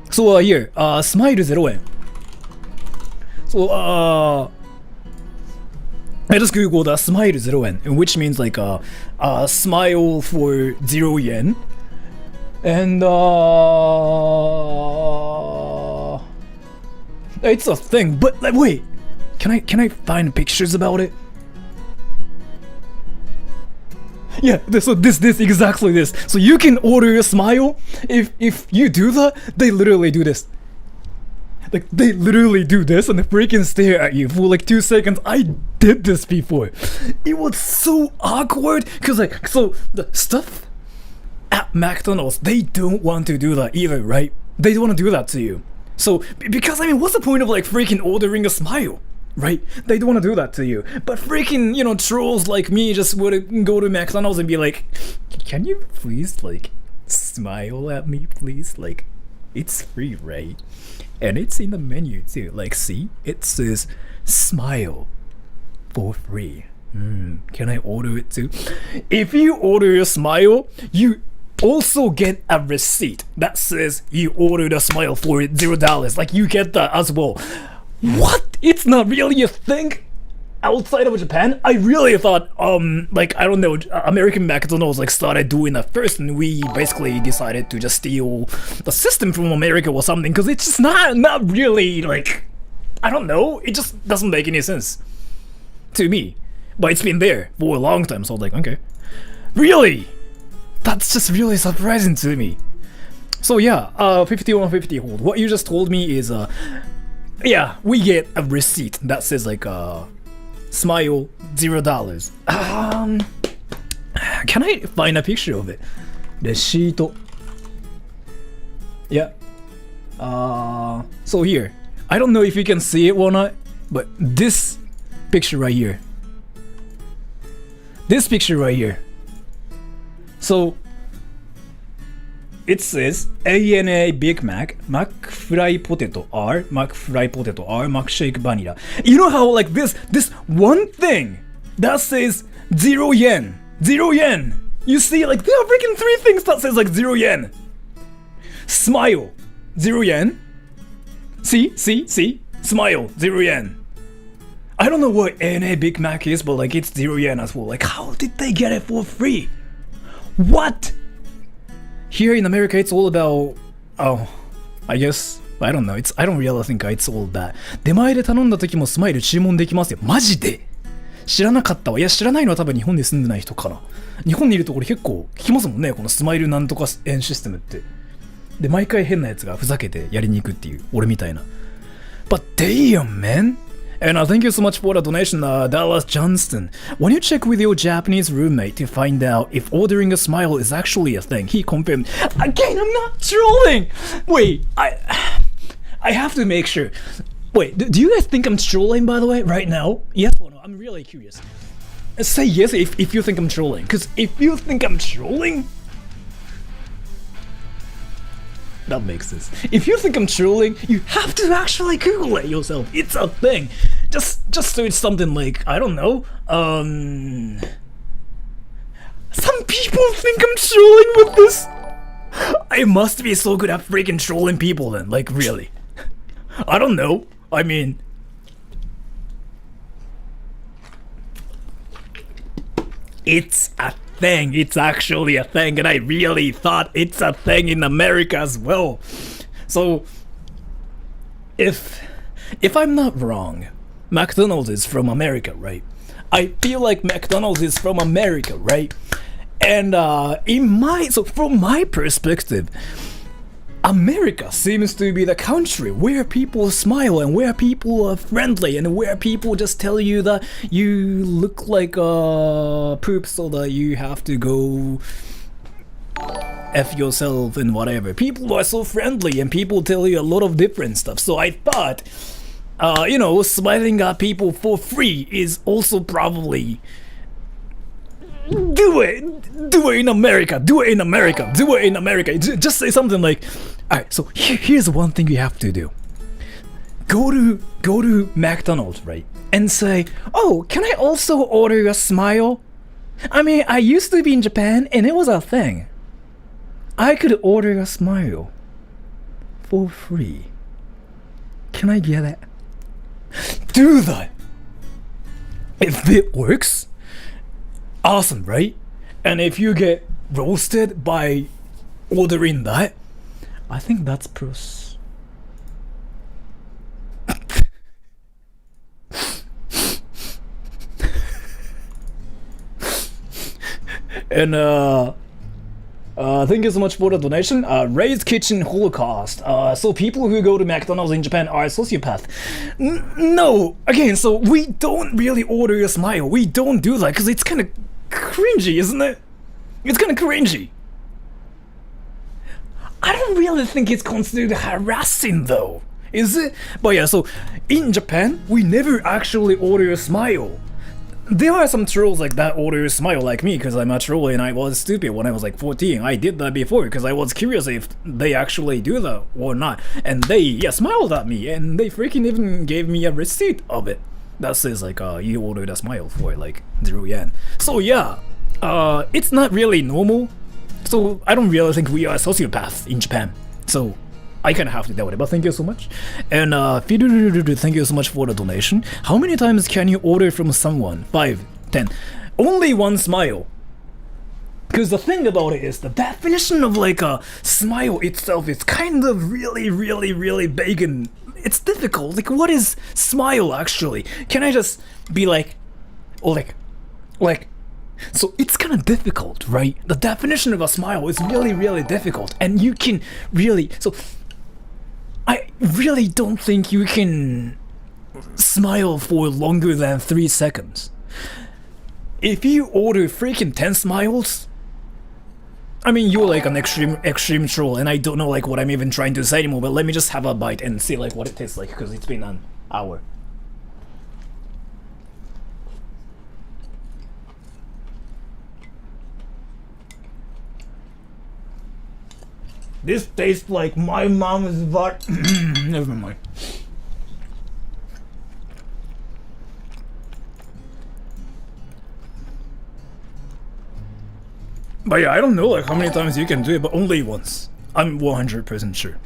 So here, smile 0 yen. So I just googled smile 0 yen, which means like smile for 0 yen. And it's a thing, but like, wait, can I find pictures about it? Yeah, this exactly this. So you can order a smile. If you do that, they literally do this. Like they literally do this and they freaking stare at you for like 2 seconds. I did this before. It was so awkward because like, so the stuff at McDonald's, they don't want to do that either, right? They don't want to do that to you. So, because I mean, what's the point of like freaking ordering a smile, right? They don't want to do that to you. But freaking, you know, trolls like me just would go to McDonald's and be like, can you please like smile at me, please? Like, it's free, right? And it's in the menu too. Like, see, it says smile for free. Can I order it too? If you order a smile, you also get a receipt that says you ordered a smile for $0. Like you get that as well. What? It's not really a thing outside of Japan? I really thought like I don't know, American McDonald's like started doing that first, and we basically decided to just steal the system from America or something, because it's just not really like, I don't know, it just doesn't make any sense to me. But it's been there for a long time, so I was like, okay. Really? That's just really surprising to me. So yeah, 5150 hold. What you just told me is, yeah, we get a receipt that says like, smile $0. Can I find a picture of it? Receipt. Yeah. So here, I don't know if you can see it or not, but this picture right here. This picture right here. So it says ANA Big Mac, McFry Potato R, McFry Potato R, McShake Vanilla. You know how like this one thing that says 0 yen, 0 yen. You see, like there are freaking 3 things that says like 0 yen. Smile, 0 yen. See, smile, 0 yen. I don't know what ANA Big Mac is, but like it's 0 yen as well. Like how did they get it for free? What? Here in America, it's all about, I guess, I don't know. I don't really think it's all that. 出前で頼んだ時もスマイル注文できますよ。マジで知らなかったわ。いや、知らないのは多分日本に住んでない人かな。日本にいるところ結構聞きますもんね。このスマイルなんとか円システムって。で、毎回変なやつがふざけてやりに行くっていう、俺みたいな。But damn, man! And thank you so much for the donation, Dallas Johnston. When you check with your Japanese roommate to find out if ordering a smile is actually a thing, he confirmed. Again, I'm not trolling! Wait, I have to make sure. Wait, do you guys think I'm trolling, by the way, right now? Yes or no? I'm really curious. Say yes if you think I'm trolling. Because if you think I'm trolling... That makes sense. If you think I'm trolling, you have to actually Google it yourself. It's a thing. Just search something like, I don't know, some people think I'm trolling with this. I must be so good at freaking trolling people then, like really. I don't know. I mean, it's a thing. It's actually a thing, and I really thought it's a thing in America as well. So, if I'm not wrong, McDonald's is from America, right? I feel like McDonald's is from America, right? And from my perspective, America seems to be the country where people smile and where people are friendly and where people just tell you that you look like poop so that you have to go F yourself and whatever. People are so friendly and people tell you a lot of different stuff. So I thought, smiling at people for free is also probably... Do it in America, do it in America, do it in America. Just say something like, alright, so here's one thing you have to do. Go to McDonald's, right? And say, oh, can I also order a smile? I mean, I used to be in Japan and it was a thing. I could order a smile for free. Can I get it? Do that. If it works, awesome, right? And if you get roasted by ordering that, I think that's pros. And thank you so much for the donation. Ray's Kitchen Holocaust. So people who go to McDonald's in Japan are a sociopath. No, again, so we don't really order a smile. We don't do that because it's kind of cringy, isn't it? It's kind of cringy. I don't really think it's considered harassing though, is it? But yeah, so in Japan, we never actually order a smile. There are some trolls like that order a smile like me because I'm a troll and I was stupid when I was like 14. I did that before because I was curious if they actually do that or not. And they smiled at me and they freaking even gave me a receipt of it that says like you ordered a smile for like 0 yen. So yeah, it's not really normal. So I don't really think we are sociopaths in Japan. So I kind of have to deal with it, but thank you so much. And Fidu, thank you so much for the donation. How many times can you order from someone? 5, 10. Only one smile. Because the thing about it is the definition of like a smile itself is kind of really vague and it's difficult. Like what is smile actually? Can I just be like so it's kind of difficult, right? The definition of a smile is really difficult and you can really, so I really don't think you can smile for longer than 3 seconds. If you order freaking 10 smiles, I mean, you're like an extreme troll, and I don't know like what I'm even trying to say anymore, but let me just have a bite and see like what it tastes like, because it's been an hour. This tastes like my mom's butt. Never mind. But yeah, I don't know like how many times you can do it, but only once. I'm 100% sure.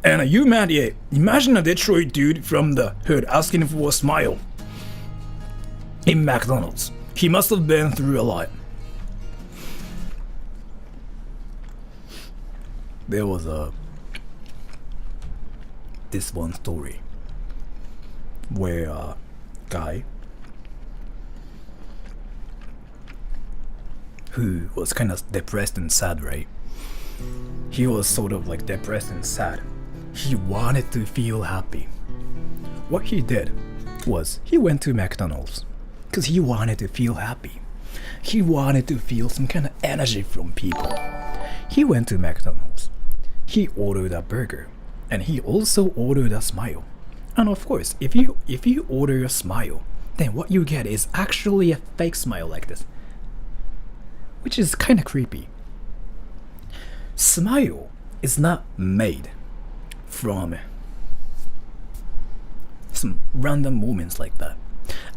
And you mad yet? Imagine a Detroit dude from the hood asking for a smile in McDonald's. He must have been through a lot. There was this one story where a guy who was kind of depressed and sad, right? He was sort of like depressed and sad. He wanted to feel happy. What he did was he went to McDonald's because he wanted to feel happy. He wanted to feel some kind of energy from people. He went to McDonald's. He ordered a burger and he also ordered a smile. And of course, if you order a smile, then what you get is actually a fake smile like this, which is kind of creepy. Smile is not made from some random moments like that.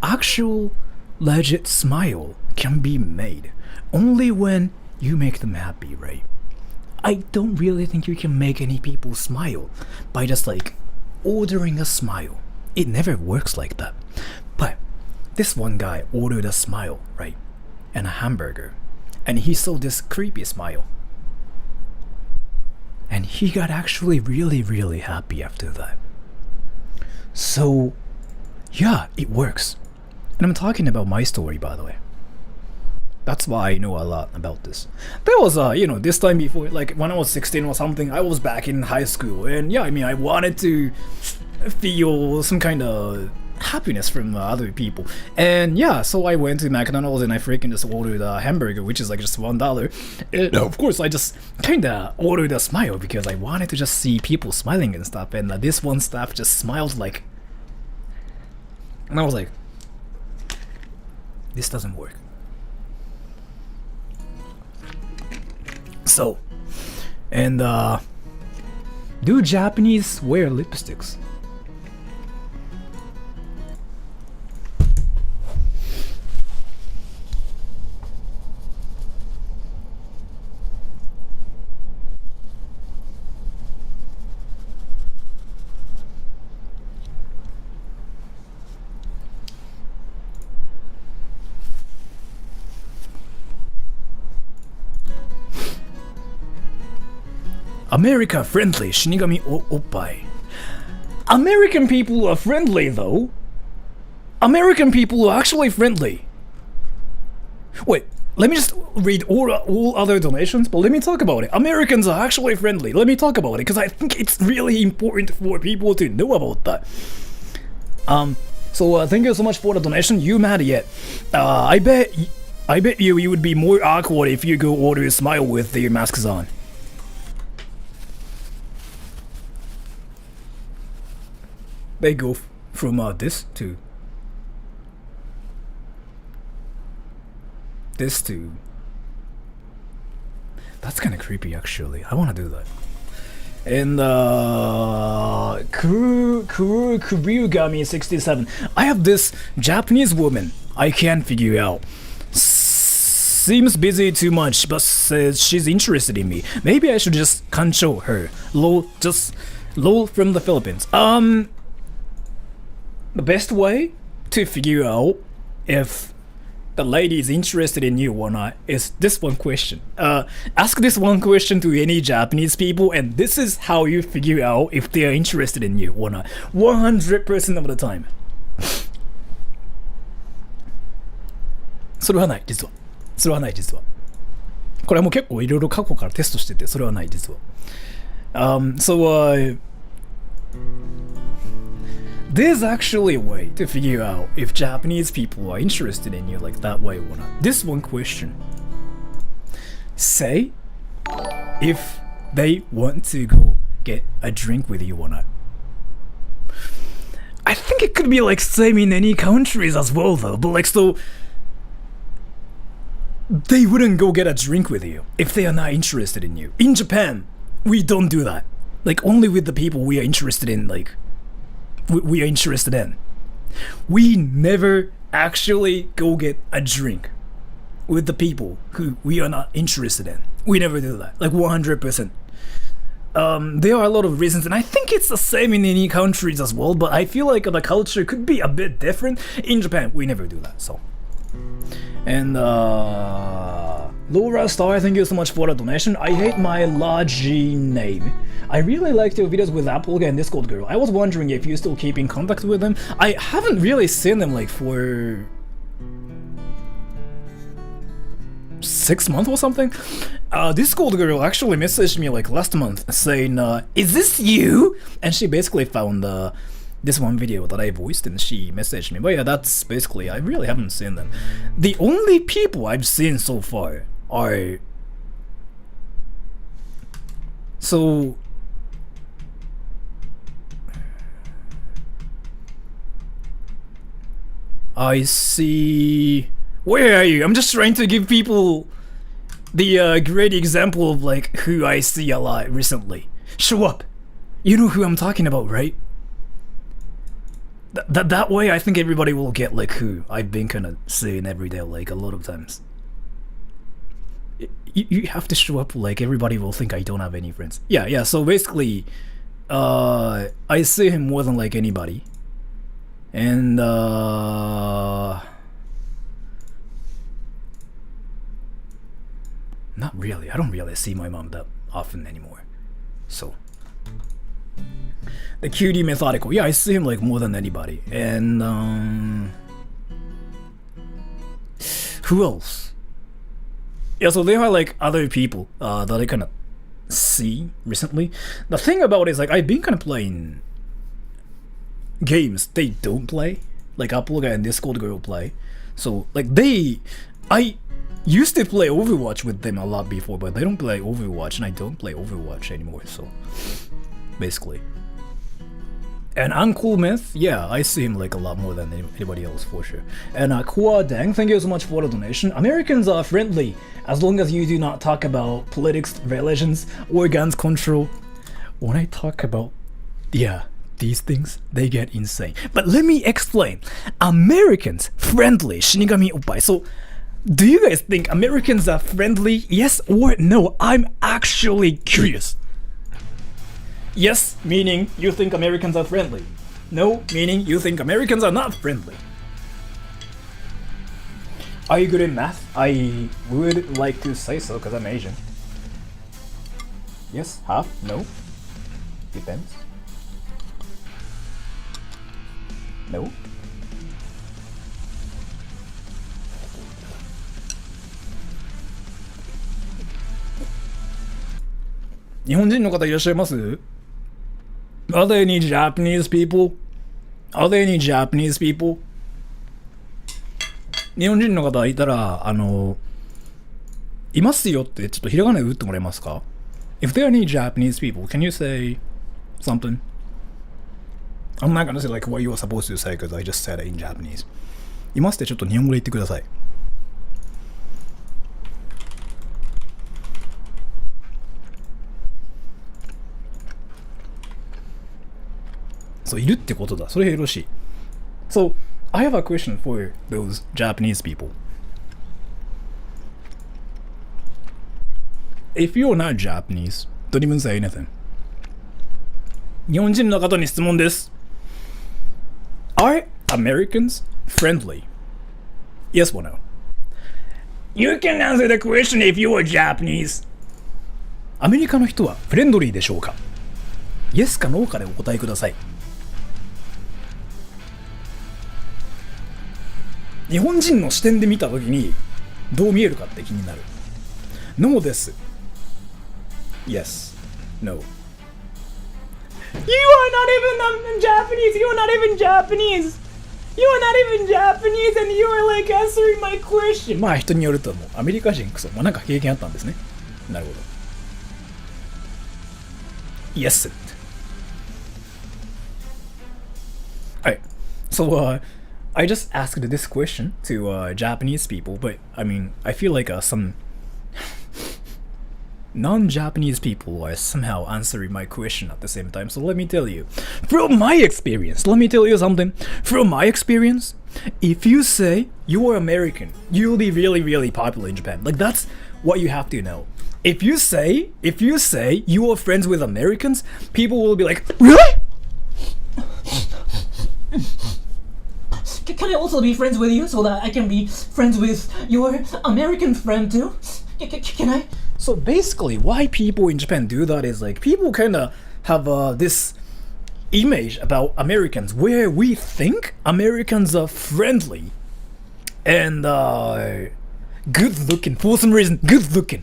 Actual legit smile can be made only when you make them happy, right? I don't really think you can make any people smile by just like ordering a smile. It never works like that. But this one guy ordered a smile, right? And a hamburger. And he saw this creepy smile. And he got actually really, really happy after that. So, yeah, it works. And I'm talking about my story, by the way. That's why I know a lot about this. There was this time before, like when I was 16 or something, I was back in high school. And yeah, I mean, I wanted to feel some kind of happiness from other people. And yeah, so I went to McDonald's and I freaking just ordered a hamburger, which is like just $1. And of course, I just kinda ordered a smile because I wanted to just see people smiling and stuff. And this one staff just smiled like, and I was like, this doesn't work. So, and do Japanese wear lipsticks? America friendly, Shinigami Oppai. American people are friendly though. American people are actually friendly. Wait, let me just read all other donations, but let me talk about it. Americans are actually friendly. Let me talk about it because I think it's really important for people to know about that. So thank you so much for the donation. You mad yet? I bet you would be more awkward if you go order a smile with your masks on. They go from this to this to. That's kind of creepy, actually. I want to do that. And Kuryugami67. I have this Japanese woman I can't figure out. Seems busy too much, but says she's interested in me. Maybe I should just kancho her. Lol from the Philippines. The best way to figure out if the lady is interested in you or not is this one question. Ask this one question to any Japanese people, and this is how you figure out if they are interested in you or not. 100% of the time. それはない、実は。それはない、実は。これはもう結構いろいろ過去からテストしてて、それはない、実は。There's actually a way to figure out if Japanese people are interested in you like that way or not. This one question. Say if they want to go get a drink with you or not. I think it could be like same in any countries as well though, but like so they wouldn't go get a drink with you if they are not interested in you. In Japan, We don't do that. Like, only with the people we are interested in, like, we are interested in. We never actually go get a drink with the people who we are not interested in. We never do that. Like, 100%. There are a lot of reasons, and I think it's the same in any countries as well, but I feel like the culture could be a bit different. In Japan, we never do that, so. And, Laura Star, thank you so much for the donation. I hate my large name. I really liked your videos with Apple and Discord Girl. I was wondering if you still keep in contact with them. I haven't really seen them, like, for 6 months or something. Discord Girl actually messaged me like last month saying, is this you? And she basically found this one video that I voiced and she messaged me. But yeah, that's basically, I really haven't seen them. The only people I've seen so far are... So... I see... Where are you? I'm just trying to give people the great example of like who I see a lot recently. Show up. You know who I'm talking about, right? That way I think everybody will get like who I've been kind of seeing every day, like a lot of times. You have to show up, like everybody will think I don't have any friends. Yeah, so basically I see him more than like anybody. And not really. I don't really see my mom that often anymore. So the cutie methodical. Yeah, I see him like more than anybody. And who else? Yeah, so there are like other people that I kind of see recently. The thing about it is like I've been kind of playing games they don't play, like Apple and Discord Girl play. So like I used to play Overwatch with them a lot before, but they don't play Overwatch and I don't play Overwatch anymore, so basically. And Uncle Myth, yeah, I see him like a lot more than anybody else for sure. And Kwa Dang, thank you so much for the donation. Americans are friendly as long as you do not talk about politics, religions, or guns control. When I talk about, yeah, these things, they get insane. But let me explain. Americans, friendly, Shinigami Oppai. So, do you guys think Americans are friendly? Yes or no? I'm actually curious. Yes, meaning you think Americans are friendly. No, meaning you think Americans are not friendly. Are you good in math? I would like to say so because I'm Asian. Yes, half, no. Depends. No. Are there any Japanese people? Are there any Japanese people? 日本人の方いたら、いますよってちょっとひらがなで打ってもらえますか? If there are any Japanese people, can you say something? I'm not gonna say like what you were supposed to say because I just said it in Japanese. いますってちょっと日本語で言ってください。そう、いるってことだ。それよろしい。So, I have a question for those Japanese people. If you're not Japanese, don't even say anything. 日本人の方に質問です。Are Americans friendly? Yes or no? You can answer the question if you are Japanese. アメリカの人はフレンドリーでしょうか? Yes か No かでお答えください。日本人の視点で見たときにどう見えるかって気になる。No です。Yes. No. You are not even Japanese. You are not even Japanese. You are not even Japanese and you are like answering my question. まあ人によると思う。アメリカ人クソ。まあなんか経験あったんですね。なるほど。Yes. Alright. So, I just asked this question to Japanese people, but I mean, I feel like some non-Japanese people are somehow answering my question at the same time. So let me tell you, from my experience, let me tell you something. From my experience, if you say you are American, you'll be really, really popular in Japan. Like that's what you have to know. If you say you are friends with Americans, people will be like, really? Can I also be friends with you so that I can be friends with your American friend too? Can I? So basically, why people in Japan do that is like people kind of have this image about Americans where we think Americans are friendly and good looking for some reason. Good looking.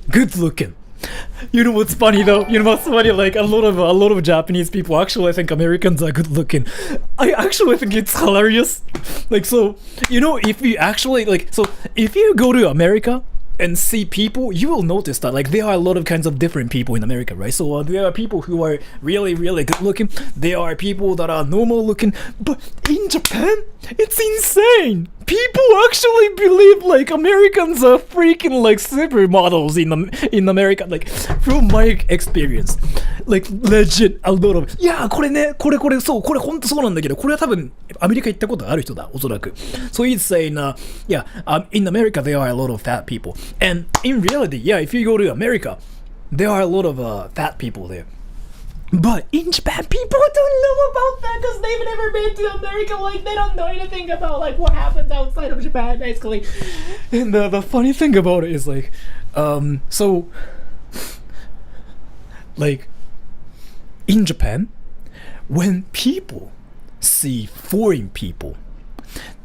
You know what's funny though? You know what's funny? Like a lot of Japanese people actually think Americans are good looking. I actually think it's hilarious. Like so, you know, if you actually like so if you go to America and see people, you will notice that like there are a lot of kinds of different people in America, right? So there are people who are really, really good looking. There are people that are normal looking. But in Japan, it's insane. People actually believe like Americans are freaking like supermodels in America. Like from my experience, like legit a lot of いやこれねこれそうこれ本当そうなんだけどこれは多分アメリカ行ったことある人だおそらく So he's saying yeah in America there are a lot of fat people and in reality yeah if you go to America there are a lot of fat people there. But in Japan, people don't know about that because they've never been to America. Like, they don't know anything about, like, what happens outside of Japan, basically. And the funny thing about it is, like, so, like, in Japan, when people see foreign people,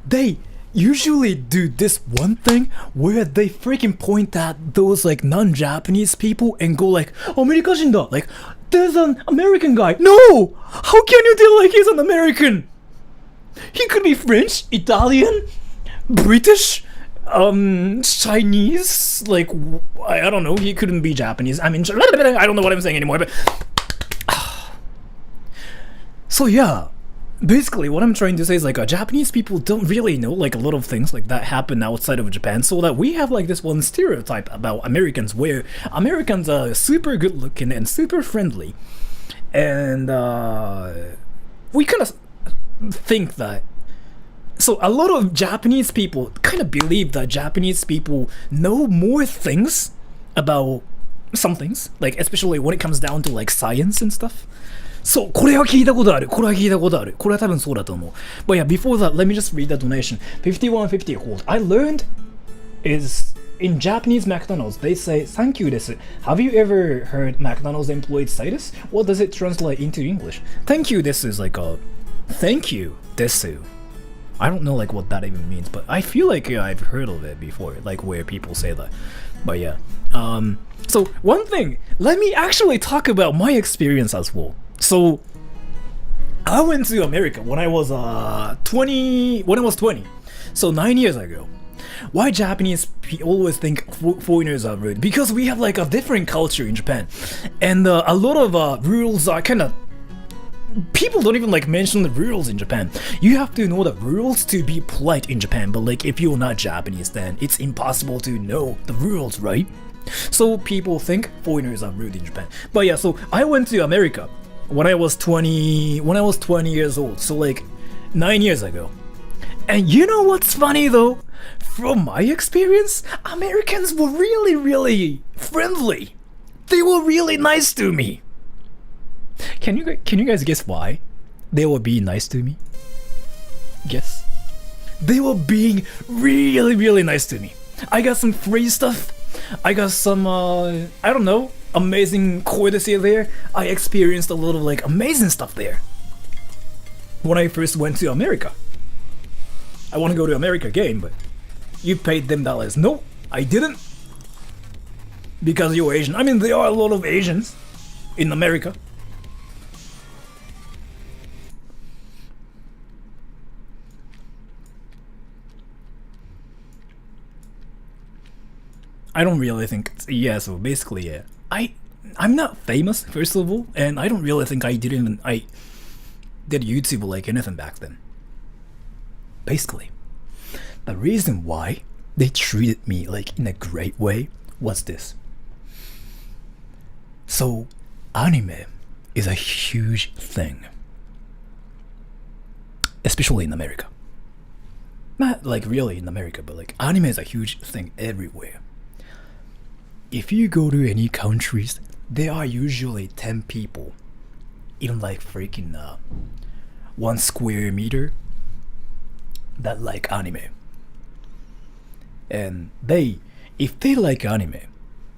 they usually do this one thing where they freaking point at those, like, non-Japanese people and go, like, アメリカ人だ! Like, there's an American guy. No! How can you tell like he's an American? He could be French, Italian, British, Chinese. Like I don't know. He couldn't be Japanese. I mean, I don't know what I'm saying anymore. But so yeah, basically what I'm trying to say is like Japanese people don't really know like a lot of things like that happen outside of Japan, so that we have like this one stereotype about Americans where Americans are super good looking and super friendly, and we kind of think that. So a lot of Japanese people kind of believe that Japanese people know more things about some things, like especially when it comes down to like science and stuff. そう、これは聞いたことある。これは聞いたことある。これは多分そうだと思う。But yeah, before that, let me just read the donation. 5150 hold. I learned is in Japanese McDonald's, they say, thank you desu. Have you ever heard McDonald's employed say this? What does it translate into English? Thank you desu is like a thank you desu. I don't know like what that even means, but I feel like yeah, I've heard of it before, like where people say that. But yeah. So one thing, let me actually talk about my experience as well. So I went to America when I was 20. So 9 years ago. Why Japanese always think foreigners are rude? Because we have like a different culture in Japan, and a lot of rules are kind of. People don't even like mention the rules in Japan. You have to know the rules to be polite in Japan, but like if you're not Japanese, then it's impossible to know the rules, right? So people think foreigners are rude in Japan. But yeah, so I went to America when I was 20 years old, so like 9 years ago. And you know what's funny though? From my experience, Americans were really, really friendly. They were really nice to me. Can you guys guess why they were being nice to me? Guess. They were being really, really nice to me. I got some free stuff. I got some, I don't know, amazing courtesy there. I experienced a lot of like amazing stuff there. When I first went to America. I want to go to America again, but you paid them dollars. No, I didn't. Because you're Asian. I mean, there are a lot of Asians in America. I don't really think, yeah, so basically, yeah. I'm not famous, first of all, and I don't really think I did YouTube like anything back then. Basically. The reason why they treated me like in a great way was this. So, anime is a huge thing, especially in America. Not like really in America, but like anime is a huge thing everywhere. If you go to any countries, there are usually 10 people in like freaking 1 square meter that like anime. And if they like anime,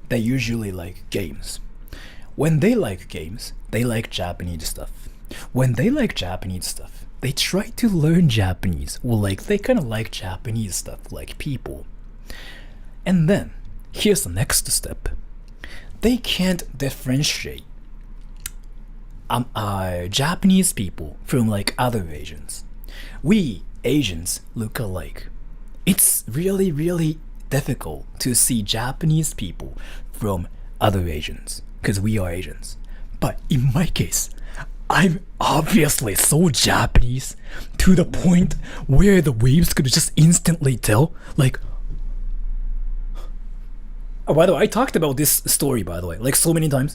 they usually like games. When they like games, they like Japanese stuff. When they like Japanese stuff, they try to learn Japanese. Well, like they kind of like Japanese stuff, like people. And then, here's the next step. They can't differentiate Japanese people from like other Asians. We Asians look alike. It's really, really difficult to see Japanese people from other Asians because we are Asians. But in my case, I'm obviously so Japanese to the point where the weebs could just instantly tell, like. Oh, by the way, I talked about this story, by the way, like so many times.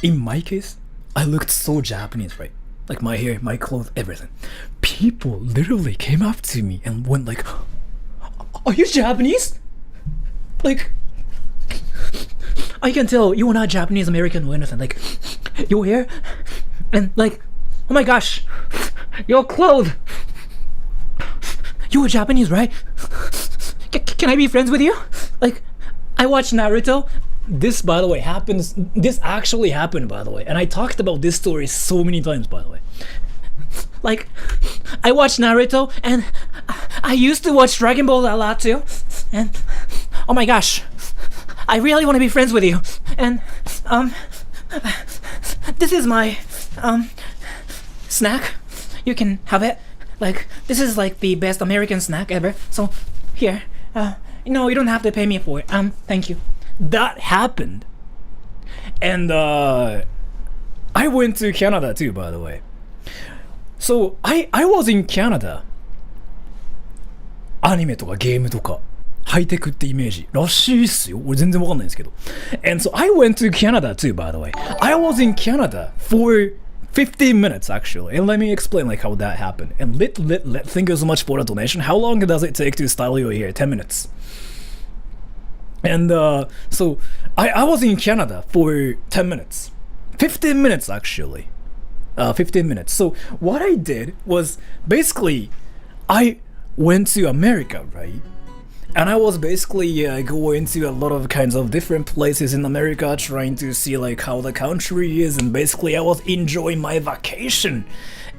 In my case, I looked so Japanese, right? Like my hair, my clothes, everything. People literally came up to me and went like, "Are you Japanese? Like, I can tell you are not Japanese American or anything. Like, your hair and like, oh my gosh, your clothes. You are Japanese, right? Can I be friends with you? Like, I watch Naruto. This, by the way, happens. This actually happened, by the way, and I talked about this story so many times, by the way. Like, I watch Naruto, and I used to watch Dragon Ball a lot too. And oh my gosh, I really want to be friends with you. And this is my snack. You can have it. Like, this is like the best American snack ever. So here, no, you don't have to pay me for it. Thank you. That happened. And I went to Canada too, by the way. So I was in Canada. アニメとかゲームとかハイテクってイメージらしいっすよ。俺全然わかんないんですけど。And so I went to Canada too, by the way. I was in Canada for 15 minutes actually. And let me explain like how that happened. And thank you so much for the donation. How long does it take to style your hair? 10 minutes. And so I was in Canada for 10 minutes. 15 minutes actually. 15 minutes. So what I did was basically I went to America, right? And I was basically going to a lot of kinds of different places in America, trying to see like how the country is, and basically I was enjoying my vacation,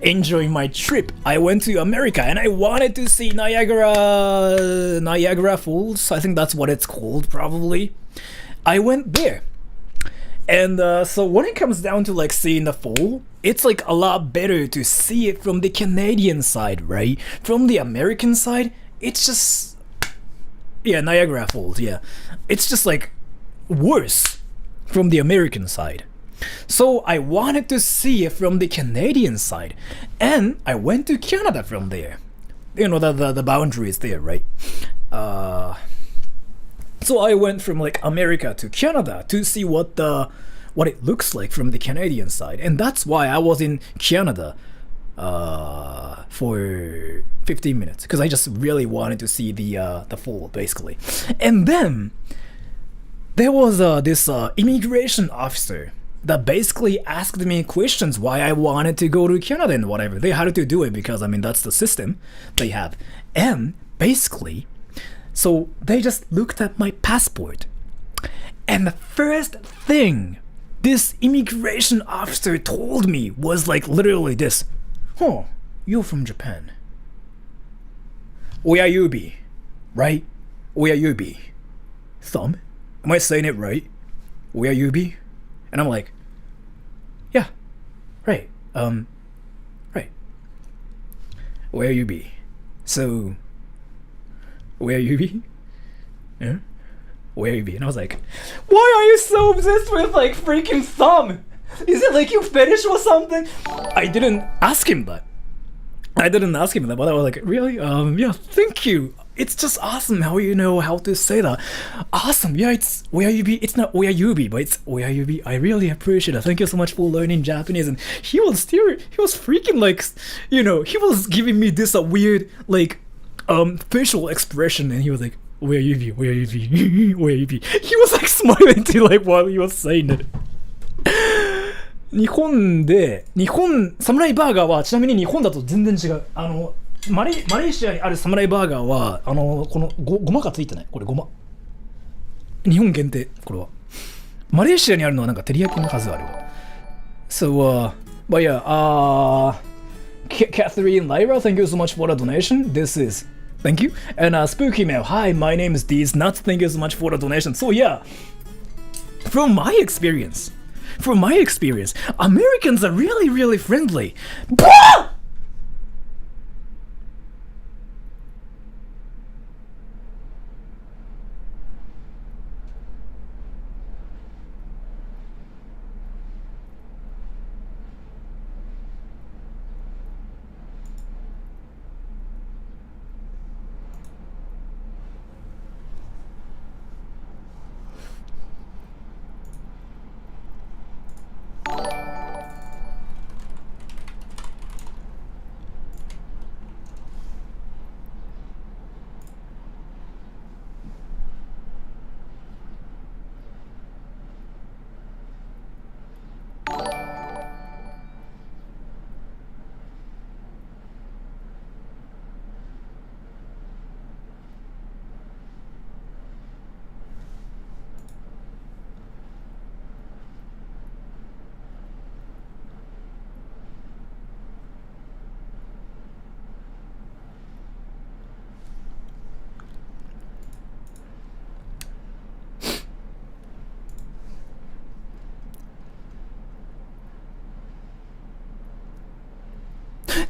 enjoying my trip. I went to America and I wanted to see Niagara Falls. I think that's what it's called, probably. I went there. And so when it comes down to like seeing the fall, it's like a lot better to see it from the Canadian side, right? From the American side, it's just, yeah, Niagara Falls, yeah. It's just like worse from the American side. So I wanted to see it from the Canadian side, and I went to Canada from there. You know, the boundary is there, right? So I went from like America to Canada to see what it looks like from the Canadian side, and that's why I was in Canada for 15 minutes, because I just really wanted to see the fall, basically. And then there was this immigration officer that basically asked me questions why I wanted to go to Canada and whatever. They had to do it because, I mean, that's the system they have. And basically, so they just looked at my passport, and the first thing this immigration officer told me was like literally this: "Oh, you're from Japan. Where you be? Right? Where you be? Thumb? Am I saying it right? Where you be?" And I'm like, "Yeah, right. Right. Where you be? So, where you be? Yeah? Where you be?" And I was like, "Why are you so obsessed with like freaking thumb? Is it like you fetish or something?" I didn't ask him that. But I was like, "Really? Yeah, thank you. it's just awesome how you know how to say that. Awesome, yeah, it's where you be. It's not where you be, but it's where you be. I really appreciate it. Thank you so much for learning Japanese. And he was freaking like, he was giving me this weird like facial expression, and he was like, where you be, where you be, where you be. He was like smiling too, like while he was saying it. 日本、サムライバーガーはちなみに日本だと全然違う。マレーシアにあるサムライバーガーはこのごまがついてない。これごま。日本限定、これは。マレーシアにあるのはなんか照り焼きのはずあるわ。So, but yeah, Catherine Lyra, thank you so much for the donation. This is, thank you. And Spooky Mail, hi, my name is These Nuts, thank you so much for the donation. So yeah, from my experience, Americans are really, really friendly.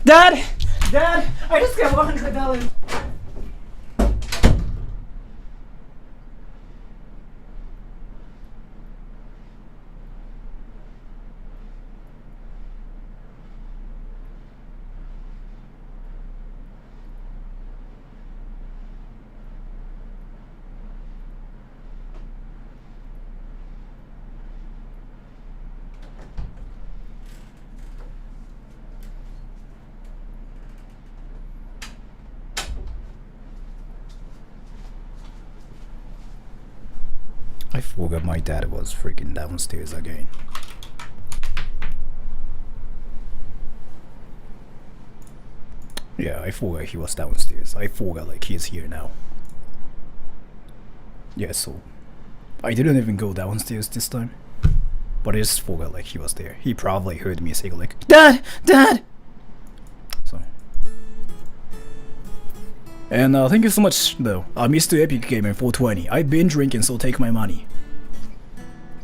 Dad, I just got $100. I forgot my dad was freaking downstairs again. Yeah, I forgot he was downstairs. I forgot like he's here now. Yeah, so I didn't even go downstairs this time. But I just forgot like he was there. He probably heard me say like, Dad! So. And thank you so much though, Mr. Epic Gamer 420. I've been drinking, so take my money.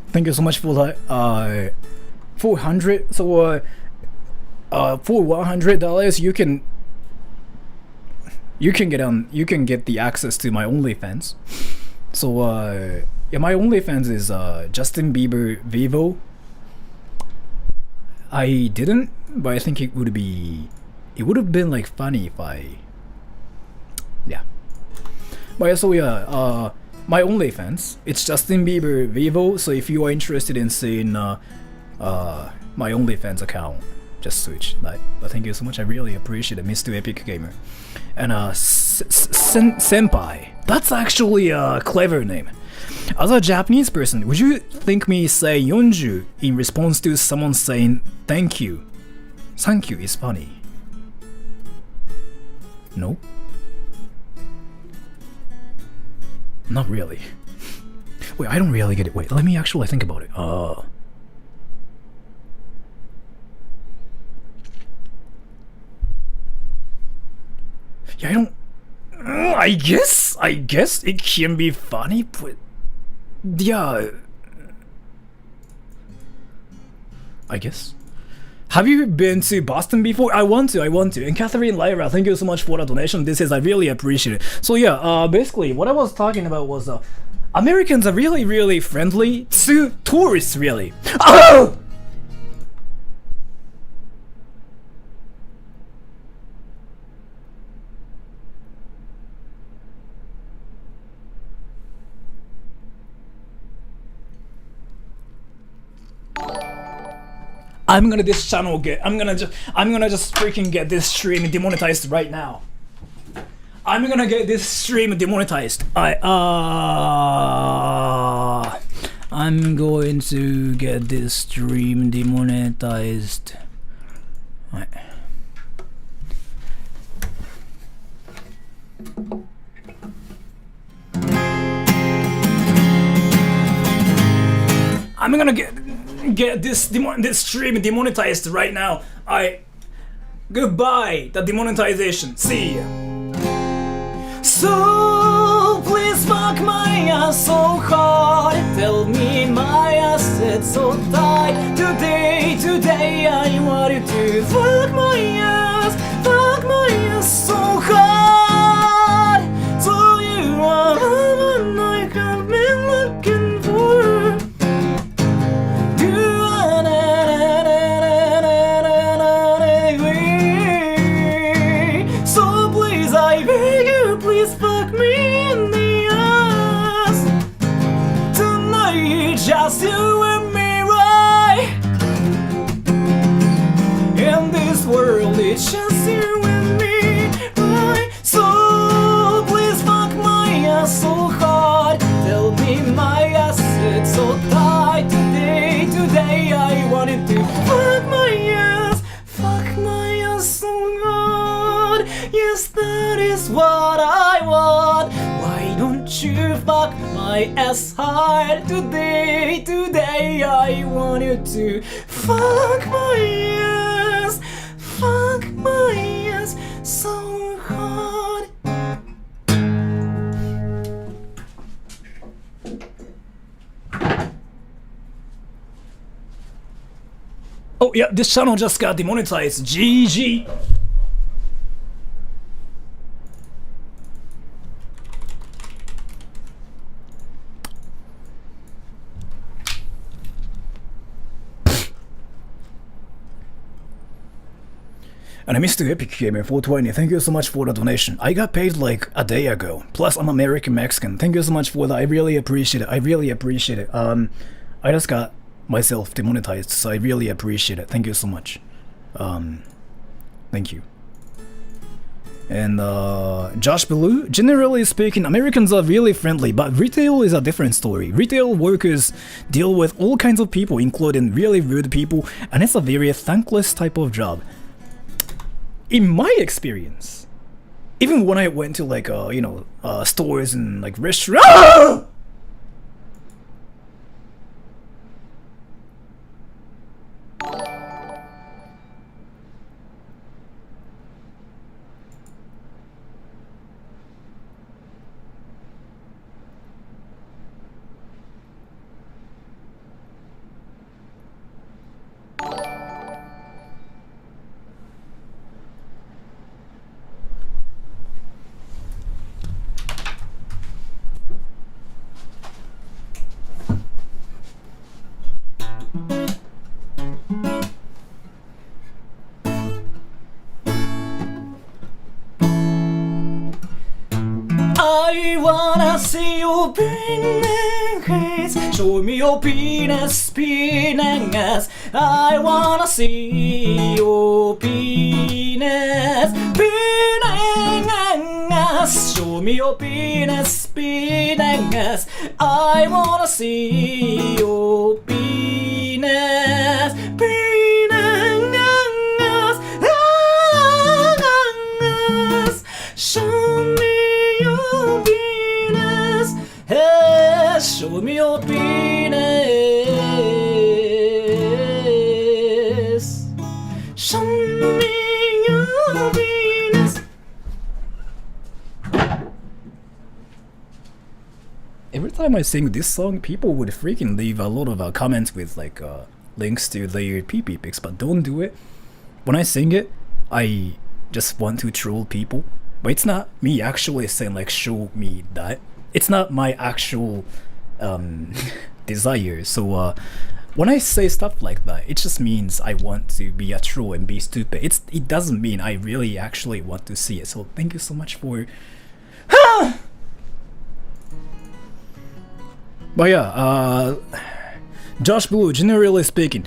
Thank you so much for that. 400. So for $100, you can get the access to my OnlyFans. So yeah, my OnlyFans is Justin Bieber Vivo. I didn't, but I think it would have been like funny if I. Yeah. But so yeah, my OnlyFans, it's Justin Bieber Vivo. So if you are interested in seeing my OnlyFans account, just switch. But thank you so much. I really appreciate it, Mr. Epic Gamer. And Senpai. That's actually a clever name. As a Japanese person, would you think me say Yonju in response to someone saying thank you? Thank you is funny. No? Not really. Wait, I don't really get it. Wait, let me actually think about it. Yeah, I don't. I guess it can be funny, but yeah. I guess. Have you been to Boston before? I want to. And Catherine Lyra, thank you so much for the donation. I really appreciate it. So yeah, basically what I was talking about was Americans are really, really friendly to tourists, really. Oh! I'm gonna this channel get. I'm gonna just freaking get this stream demonetized right now. I'm gonna get this stream demonetized. I'm going to get this stream demonetized. I'm gonna get this stream demonetized right now. Goodbye, the demonetization. See ya. So please fuck my ass so hard. Tell me my ass it's so tight. Today I want you to fuck my ass so hard. So you are the one I have been looking for. So please I beg you, please fuck me in the ass tonight, just you and me, right? In this world it's just you and me, right? So please fuck my ass so hard. Tell me my ass it's so tight. Today I wanted to fuck my ass so hard. Yes, that is what I want. Why don't you fuck my ass hard? Today I want you to fuck my ass so hard. Oh yeah, this channel just got demonetized. GG. And I missed the Epic Gamer 420. Thank you so much for the donation. I got paid like a day ago. Plus I'm American Mexican. Thank you so much for that. I really appreciate it. I just got myself demonetized, so I really appreciate it. Thank you so much. Thank you. And Josh Blue, generally speaking, Americans are really friendly, but retail is a different story. Retail workers deal with all kinds of people, including really rude people, and it's a very thankless type of job. In my experience, even when I went to like stores and like restaurants. I wanna see your penis. Show me your penis, penis. I wanna see your penis, penis. Show me your penis, penis. I wanna see your penis, penis. Show me your penis. Hey, show me your penis. Show me your penis. Every time I sing this song, people would freaking leave a lot of comments with like links to their pee-pee pics, but don't do it. When I sing it, I just want to troll people. But it's not me actually saying like show me that. It's not my actual desire. So when I say stuff like that, it just means I want to be a troll and be stupid. It doesn't mean I really actually want to see it. So thank you so much for But yeah, Josh Blue, generally speaking,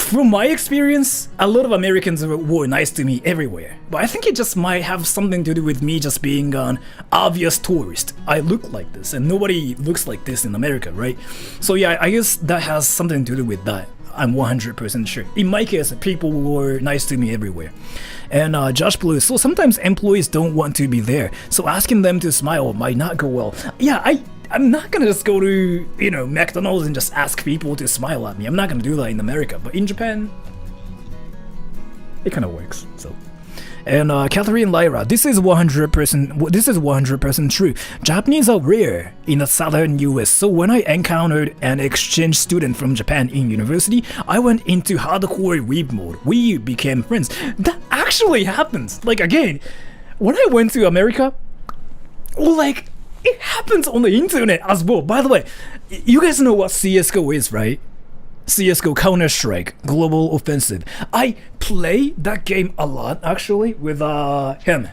from my experience, a lot of Americans were nice to me everywhere. But I think it just might have something to do with me just being an obvious tourist. I look like this, and nobody looks like this in America, right? So yeah, I guess that has something to do with that. I'm 100% sure. In my case, people were nice to me everywhere. And Josh Blue, so sometimes employees don't want to be there, so asking them to smile might not go well. Yeah, I'm not gonna just go to, you know, McDonald's and just ask people to smile at me. I'm not gonna do that in America, but in Japan, it kind of works. So, and Catherine Lyra, this is 100% true. Japanese are rare in the southern US, so when I encountered an exchange student from Japan in university, I went into hardcore weeb mode. We became friends. That actually happens. Like again, when I went to America, like, it happens on the internet as well. By the way, you guys know what CSGO is, right? CSGO, Counter-Strike, Global Offensive. I play that game a lot, actually, with him.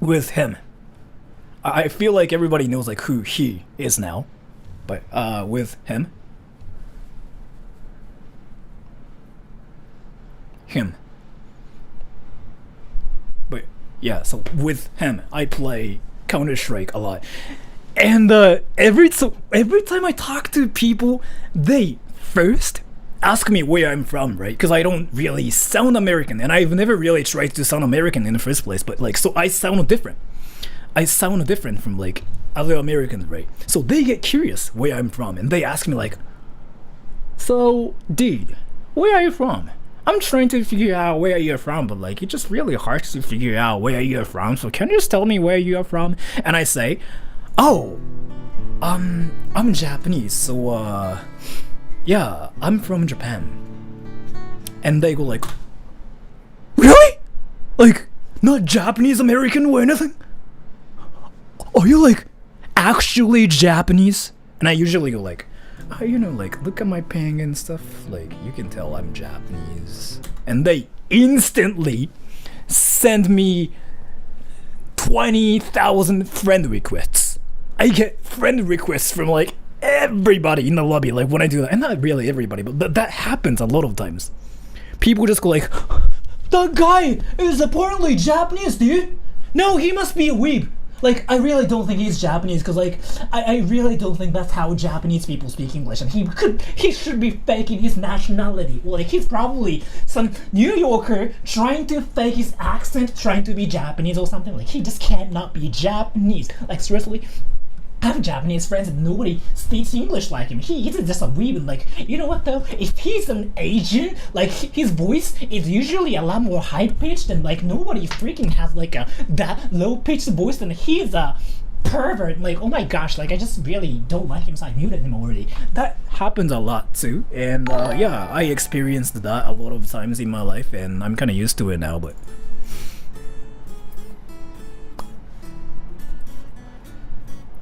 With him. I feel like everybody knows like who he is now. But with him. Him. But yeah, so with him, I play Counter-Strike a lot, and every time I talk to people, they first ask me where I'm from, right? Because I don't really sound American, and I've never really tried to sound American in the first place. But like, so I sound different. I sound different from like other Americans, right? So they get curious where I'm from, and they ask me like, "So, dude, where are you from?" I'm trying to figure out where you're from, but like, it's just really hard to figure out where you're from, so can you just tell me where you're from? And I say, oh, I'm Japanese, so yeah, I'm from Japan. And they go like, really? Like, not Japanese American or anything? Are you like actually Japanese? And I usually go like, you know, like, look at my ping and stuff, like, you can tell I'm Japanese. And they instantly send me 20,000 friend requests. I get friend requests from like everybody in the lobby, like when I do that. And not really everybody, but that happens a lot of times. People just go like, that guy is apparently Japanese, dude. No, he must be a weeb. Like, I really don't think he's Japanese, because, like, I really don't think that's how Japanese people speak English, and he should be faking his nationality. Like, he's probably some New Yorker trying to fake his accent, trying to be Japanese or something. Like, he just cannot be Japanese. Like, seriously, I have Japanese friends and nobody speaks English like him. He's just a weeb, and like, you know what though? If he's an Asian, like, his voice is usually a lot more high-pitched, and like, nobody freaking has like that low-pitched voice, and he's a pervert. Like, oh my gosh, like, I just really don't like him, so I muted him already. That happens a lot too, and yeah, I experienced that a lot of times in my life, and I'm kind of used to it now, but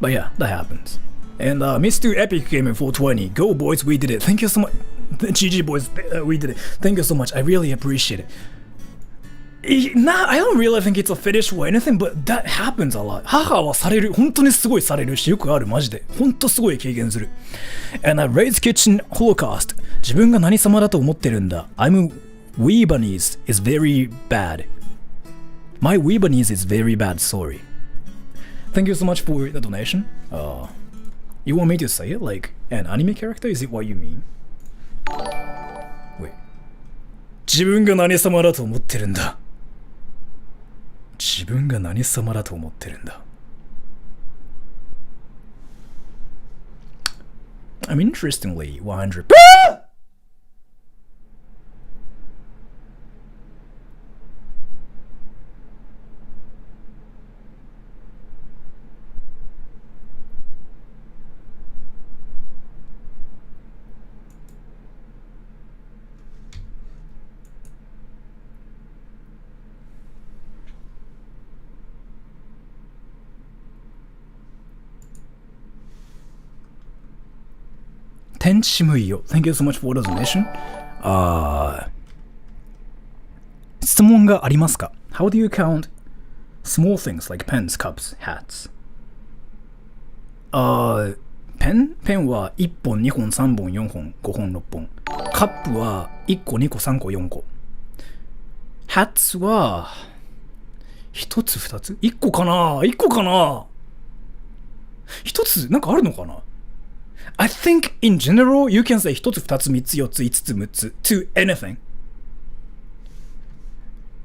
yeah, that happens. And Mr. Epic Gamer 420, go boys, we did it. Thank you so much. GG boys, we did it. Thank you so much. I really appreciate it. Nah, I don't really think it's a fetish or anything, but that happens a lot. 母はされる、本当にすごいされるし、よくある、マジで。本当すごい経験する。And Raise Kitchen Holocaust. 自分が何様だと思ってるんだ。I'm Weebanese is very bad. My Weebanese is very bad, sorry. Thank you so much for the donation. You want me to say it like an anime character? Is it what you mean? Wait. 自分が何様だと思ってるんだ。自分が何様だと思ってるんだ。I mean, interestingly, 100. Tenchimuyo, thank you so much for the donation. 質問がありますか? How do you count small things like pens, cups, hats? ペンは1本、2本、3本、4本、5本、6本。カップは1個、2個、3個、4個。ハッツは1つ、2つ ?1 個かな ?1 個かな ?1 つなんかあるのかな ?I think in general you can say 1つ、2つ、3つ、4つ、5つ、6つ to anything。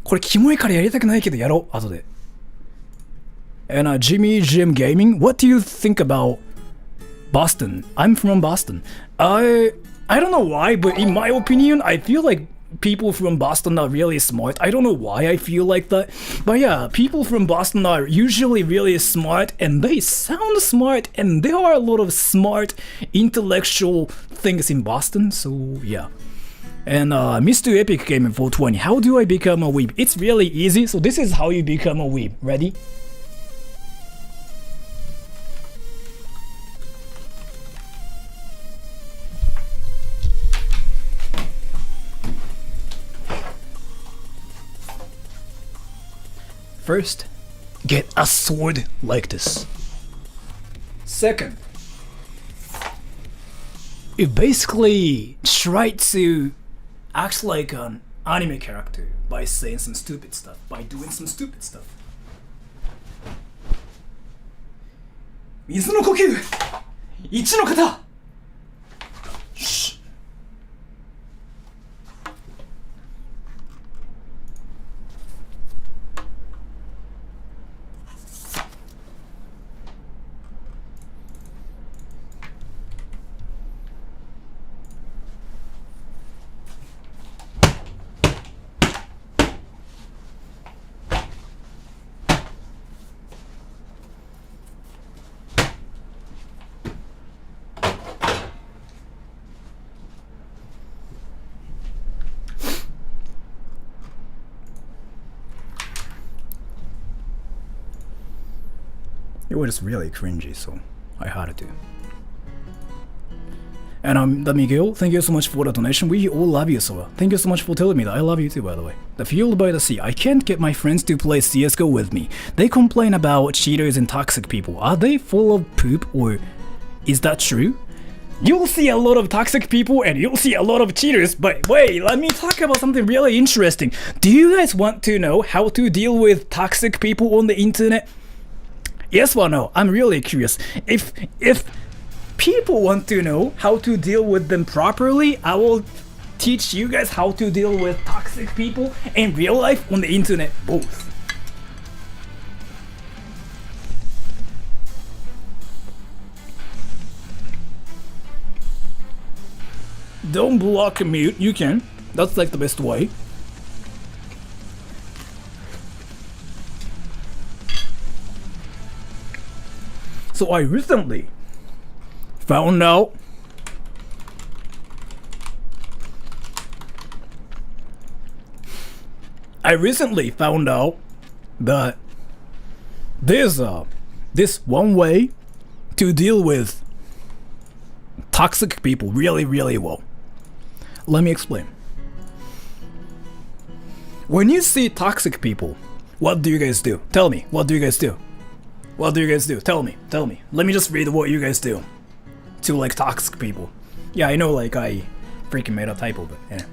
これキモいからやりたくないけどやろう、後で。And Jimmy Jim Gaming, what do you think about Boston? I'm from Boston. I don't know why, but in my opinion, I feel like people from Boston are really smart. I don't know why I feel like that. But yeah, people from Boston are usually really smart and they sound smart and there are a lot of smart intellectual things in Boston. So yeah. And Mr. Epic Gaming 420, how do I become a weeb? It's really easy. So this is how you become a weeb. Ready? First, get a sword like this. Second, you basically try to act like an anime character by saying some stupid stuff, by doing some stupid stuff. 水の呼吸1の方 Shh. It was really cringy, so I had to. And the Miguel, thank you so much for the donation. We all love you, so thank you so much for telling me that. I love you too, by the way. The Fueled by the Sea. I can't get my friends to play CSGO with me. They complain about cheaters and toxic people. Are they full of poop, or is that true? You'll see a lot of toxic people and you'll see a lot of cheaters, but wait, let me talk about something really interesting. Do you guys want to know how to deal with toxic people on the internet? Yes or no? I'm really curious. If people want to know how to deal with them properly, I will teach you guys how to deal with toxic people in real life on the internet, both. Don't block and mute, you can. That's like the best way. So I recently found out that there's this one way to deal with toxic people really, really well. Let me explain. When you see toxic people, what do you guys do? Tell me, what do you guys do? What do you guys do? Tell me. Let me just read what you guys do to like toxic people. Yeah, I know, like I freaking made a typo, but yeah.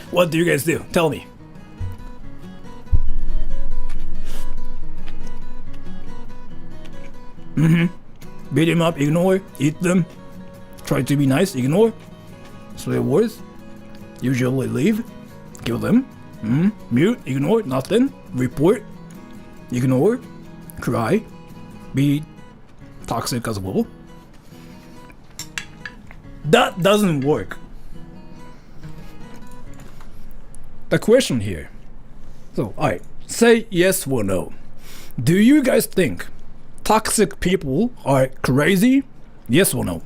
What do you guys do? Tell me. Beat them up, ignore, eat them, try to be nice, ignore, say words, usually leave, kill them, mute, ignore, nothing, report, ignore, cry, be toxic as well. That doesn't work. The question here. So, alright, say yes or no. Do you guys think toxic people are crazy? Yes or no?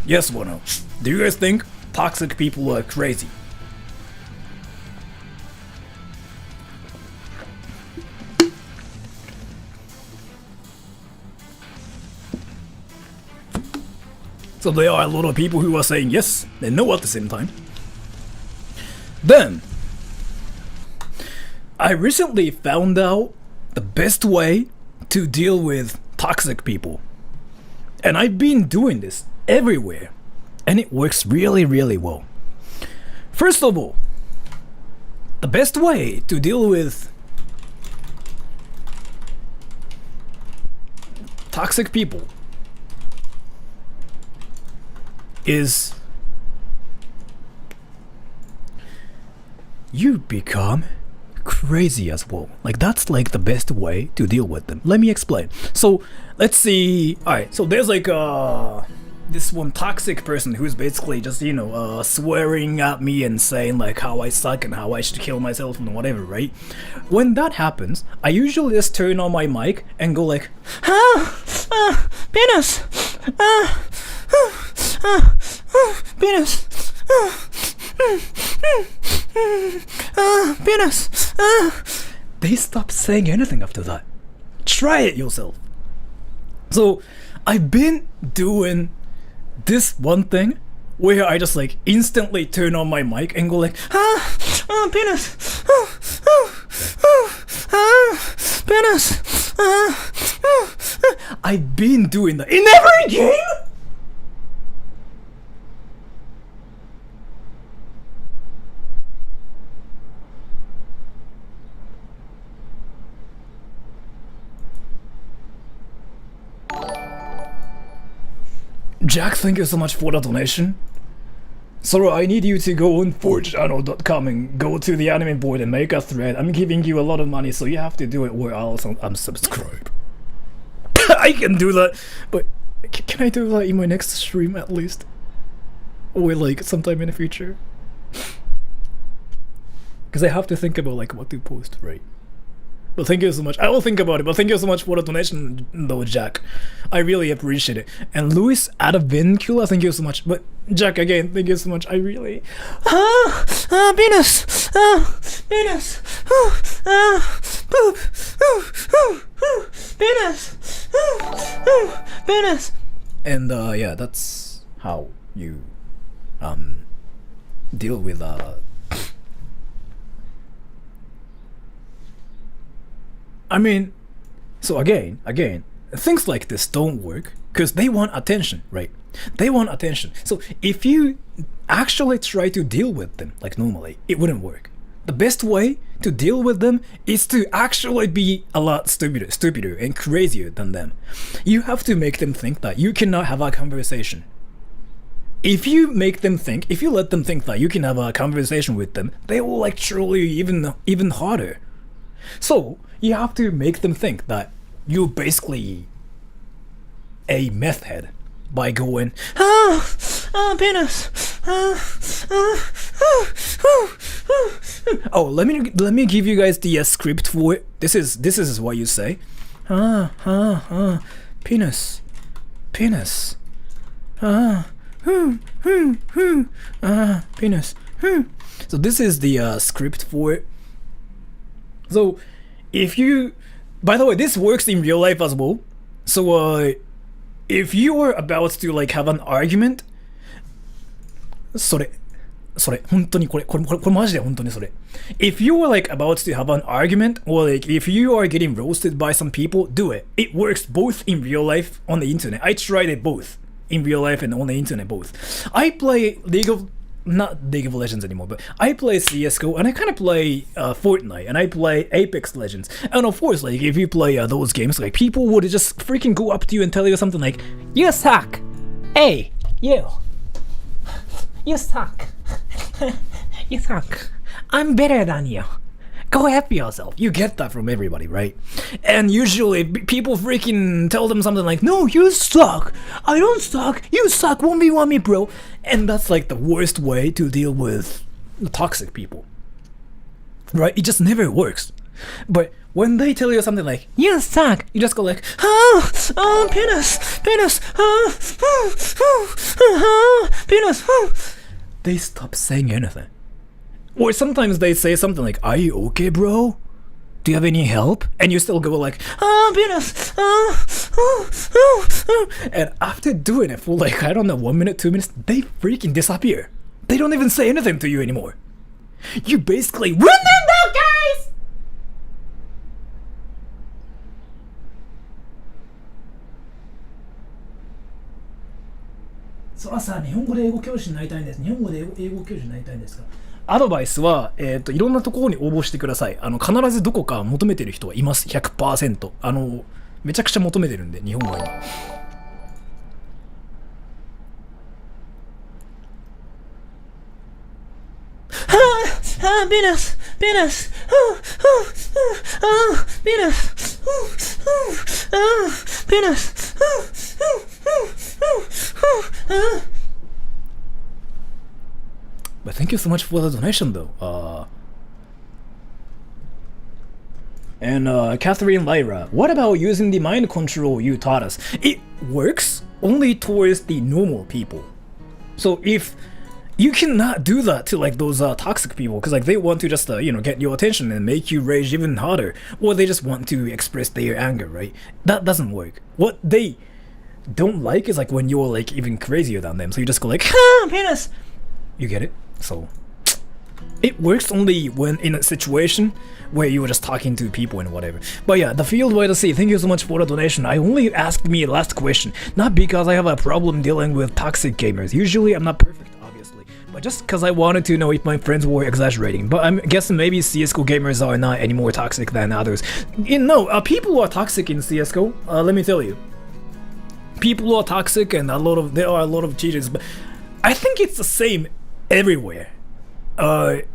Yes or no? Do you guys think toxic people are crazy? So there are a lot of people who are saying yes and no at the same time. Then, I recently found out the best way to deal with toxic people. And I've been doing this everywhere. And it works really, really well. First of all, the best way to deal with toxic people is you become crazy as well. Like, that's like the best way to deal with them. Let me explain. So let's see. Alright, so there's like this one toxic person who's basically just, you know, swearing at me and saying like how I suck and how I should kill myself and whatever, right? When that happens, I usually just turn on my mic and go like, penis, penis, penis. They stop saying anything after that. Try it yourself. So I've been doing this one thing where I just like instantly turn on my mic and go like, penis, penis. I've been doing that in every game. Jack, thank you so much for the donation. Sora, I need you to go on 4channel.com and go to the anime board and make a thread. I'm giving you a lot of money, so you have to do it or else unsubscribe. I can do that, but can I do that in my next stream at least? Or like sometime in the future? Because I have to think about like what to post, right? But thank you so much. I will think about it, but thank you so much for the donation though, Jack. I really appreciate it. And Luis Adavincula, thank you so much. But Jack, again, thank you so much. I really... penis! Penis! Poop! Penis! Penis! And yeah, that's how you deal with I mean, so again, things like this don't work because they want attention, right? They want attention. So if you actually try to deal with them like normally, it wouldn't work. The best way to deal with them is to actually be a lot stupider and crazier than them. You have to make them think that you cannot have a conversation. If you make them think, if you let them think that you can have a conversation with them, they will like troll you even harder. So you have to make them think that you're basically a meth head by going, penis. Oh, let me give you guys the script for it. This is what you say. Penis, penis. Penis. So this is the script for it. So if you, by the way, this works in real life as well. So if you are about to like have an argument, それ本当にこれマジで本当にそれ。If you are like about to have an argument, or like if you are getting roasted by some people, do it. It works both in real life on the internet. I tried it both in real life and on the internet both. I play not League of Legends anymore, but I play CSGO and I kind of play Fortnite and I play Apex Legends. And of course, like if you play those games, like people would just freaking go up to you and tell you something like, "You suck. Hey, you suck. You suck. I'm better than you. Go help yourself." You get that from everybody, right? And usually people freaking tell them something like, "No, you suck. I don't suck. You suck. 1v1 me, bro." And that's like the worst way to deal with toxic people, right? It just never works. But when they tell you something like, "You suck," you just go like, penis, penis, penis. They stop saying anything. Or sometimes they say something like, "Are you okay, bro? Do you have any help?" And you still go like, penis. And after doing it for like, I don't know, 1 minute, 2 minutes, they freaking disappear. They don't even say anything to you anymore. You basically win them though, guys! そらさ日本語で英語教師になりたいんです。日本語で英語教師になりたいんですか。アドバイスは、いろんなところに応募してください。必ずどこか求めてる人はいます。100%。めちゃくちゃ求めてるんで、日本は今。Penis, penis, penis, penis. But thank you so much for the donation, though. And Catherine Lyra, what about using the mind control you taught us? It works only towards the normal people. So if you cannot do that to like those toxic people, because like they want to just get your attention and make you rage even harder, or they just want to express their anger, right? That doesn't work. What they don't like is like when you're like even crazier than them, so you just go like penis. You get it? So it works only when in a situation where you were just talking to people and whatever. But yeah, the field by the sea, thank you so much for the donation. I only asked me last question, not because I have a problem dealing with toxic gamers. Usually I'm not perfect, obviously, but just because I wanted to know if my friends were exaggerating. But I'm guessing maybe CSGO gamers are not any more toxic than others. No, people are toxic in CSGO, let me tell you. People are toxic and there are a lot of cheaters, but I think it's the same everywhere.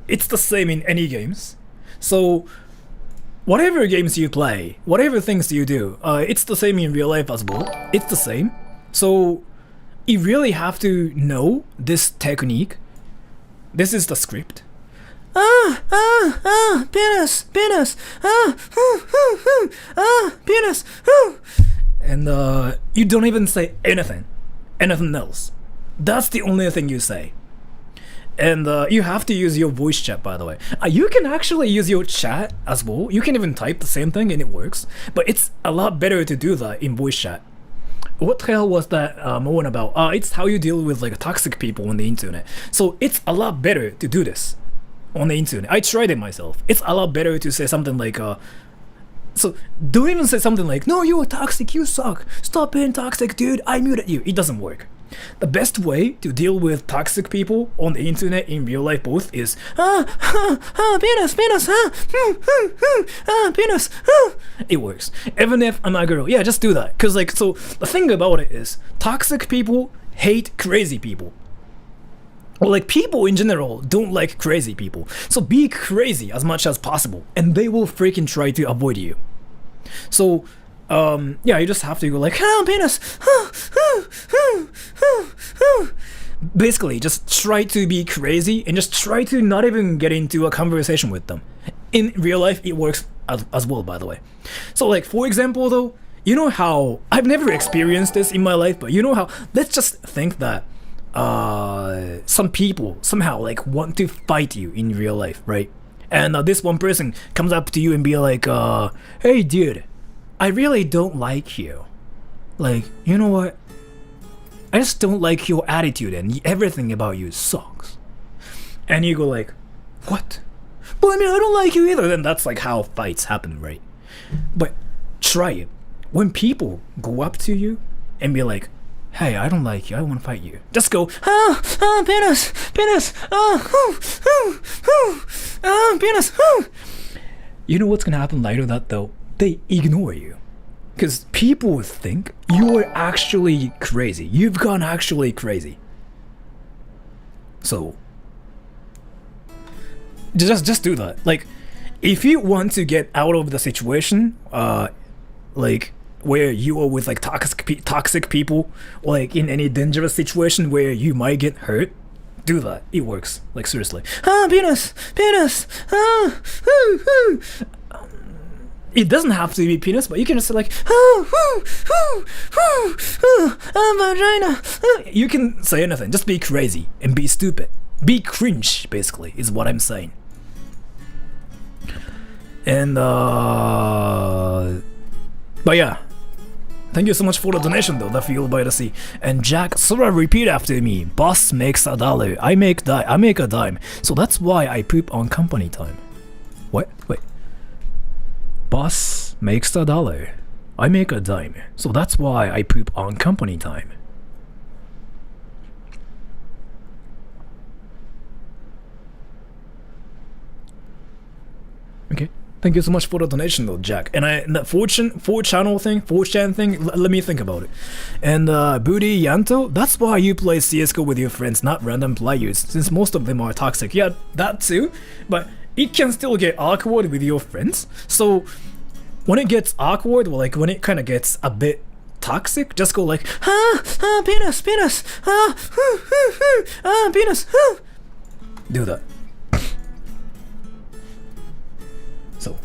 It's the same in any games. So whatever games you play, whatever things you do, it's the same in real life as well. It's the same. So you really have to know this technique. This is the script. Penis, penis, penis, and you don't even say anything else. That's the only thing you say. And you have to use your voice chat, by the way. You can actually use your chat as well. You can even type the same thing and it works. But it's a lot better to do that in voice chat. What the hell was that moment about? It's how you deal with like toxic people on the internet. So it's a lot better to do this on the internet. I tried it myself. It's a lot better to say something like, so don't even say something like, no, you're toxic, you suck. Stop being toxic, dude. I muted you. It doesn't work. The best way to deal with toxic people on the internet in real life both is penis, penis, penis. It works. Even if I'm a girl, yeah, just do that. Cause like, so the thing about it is, toxic people hate crazy people. Or like people in general don't like crazy people. So be crazy as much as possible, and they will freaking try to avoid you. So yeah, you just have to go like penis. Basically, just try to be crazy and just try to not even get into a conversation with them. In real life, it works as well, by the way. So like, for example though, you know how, I've never experienced this in my life, but you know how, let's just think that some people somehow like want to fight you in real life, right? And this one person comes up to you and be like, hey dude, I really don't like you. Like, you know what? I just don't like your attitude and everything about you sucks. And you go like, what? Well, I mean, I don't like you either. Then that's like how fights happen, right? But try it. When people go up to you and be like, hey, I don't like you, I want to fight you. Just go, penis, penis, penis. You know what's gonna happen later that though? They ignore you. Because people think you're actually crazy. You've gone actually crazy. So just do that. Like, if you want to get out of the situation, like where you are with like toxic people, or like in any dangerous situation where you might get hurt, do that. It works. Like seriously. Penis, penis. It doesn't have to be penis, but you can just say like, vagina. You can say anything. Just be crazy and be stupid. Be cringe, basically, is what I'm saying. And but yeah, thank you so much for the donation though, the field by the sea. And Jack, Sora, repeat after me. Boss makes $1, I make a dime. So that's why I poop on company time. What? Wait. Boss makes $1, I make a dime. So that's why I poop on company time. Okay. Thank you so much for the donation though, Jack. And that 4chan thing, let me think about it. And Booty Yanto, that's why you play CSGO with your friends, not random players, since most of them are toxic. Yeah, that too, but it can still get awkward with your friends. So when it gets awkward, or like when it kind of gets a bit toxic, just go like, penis, penis, penis, do that. So,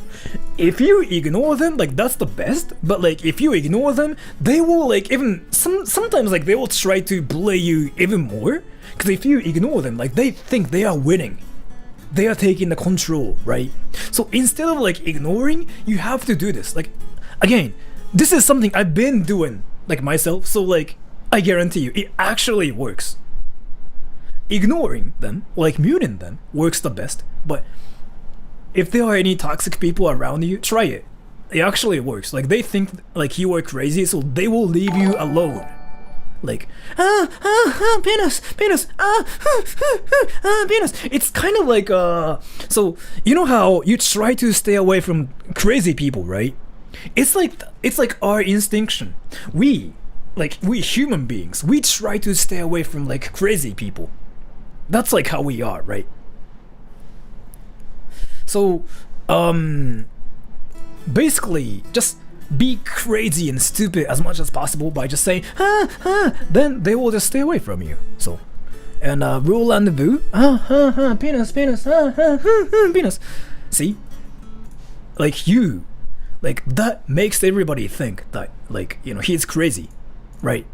if you ignore them, like that's the best. But like, if you ignore them, they will like even sometimes like they will try to play you even more. Because if you ignore them, like they think they are winning, they are taking the control, right? So instead of like ignoring, you have to do this. Like, again, this is something I've been doing like myself. So like, I guarantee you, it actually works. Ignoring them, like muting them, works the best. But if there are any toxic people around you, try it. It actually works. Like they think like you are crazy, so they will leave you alone. Like penis, penis, penis. It's kind of like so you know how you try to stay away from crazy people, right? It's like our instinction. We human beings, we try to stay away from like crazy people. That's like how we are, right? So, basically, just be crazy and stupid as much as possible by just saying, then they will just stay away from you. So, and Rule and Boo, penis, penis, penis. See? Like you, like that makes everybody think that, like, you know, he's crazy, right?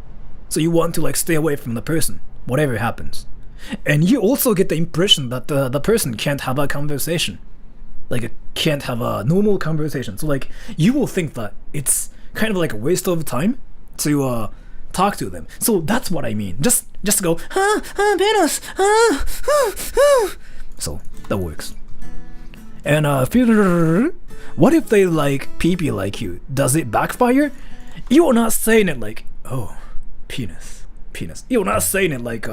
So you want to like stay away from the person, whatever happens. And you also get the impression that the person can't have a conversation. Like, can't have a normal conversation. So like, you will think that it's kind of like a waste of time to talk to them. So that's what I mean. Just go, penis, so that works. And what if they like pee-pee like you? Does it backfire? You're not saying it like, oh, penis, penis. You're not saying it like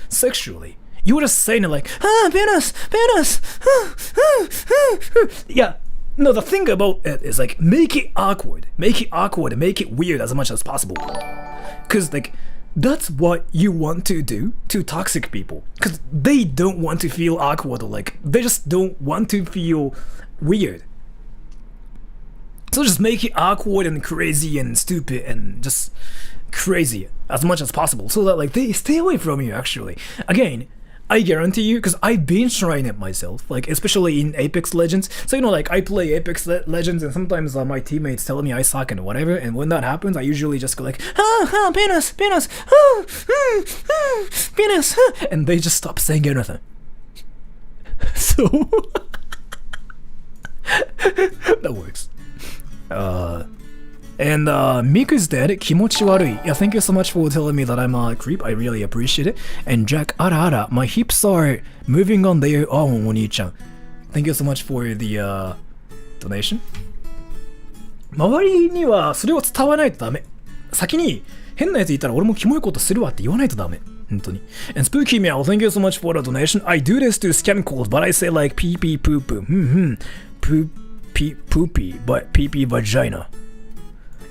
sexually. You were just saying it like, penis, penis, yeah. No, the thing about it is like, make it awkward, make it weird as much as possible. Cause like, that's what you want to do to toxic people. Cause they don't want to feel awkward, or like, they just don't want to feel weird. So just make it awkward and crazy and stupid and just crazy as much as possible, so that like they stay away from you actually. Again, I guarantee you, because I've been trying it myself, like especially in Apex Legends. So you know, like I play Apex Legends, and sometimes my teammates tell me I suck and whatever. And when that happens, I usually just go like, penis, penis, penis, and they just stop saying anything. So that works. And Miku is dead. Kimochi warui. Yeah, thank you so much for telling me that I'm a creep. I really appreciate it. And Jack, ara, my hips are moving on their own, Oni-chan. Thank you so much for the donation. 周りにはそれを伝わないとダメ。先に変なやついたら俺もキモいことするわって言わないとダメ。本当に。And Spooky Meow, thank you so much for the donation. I do this to scam calls, but I say like pee pee poo poo. Poopy, but pee pee vagina.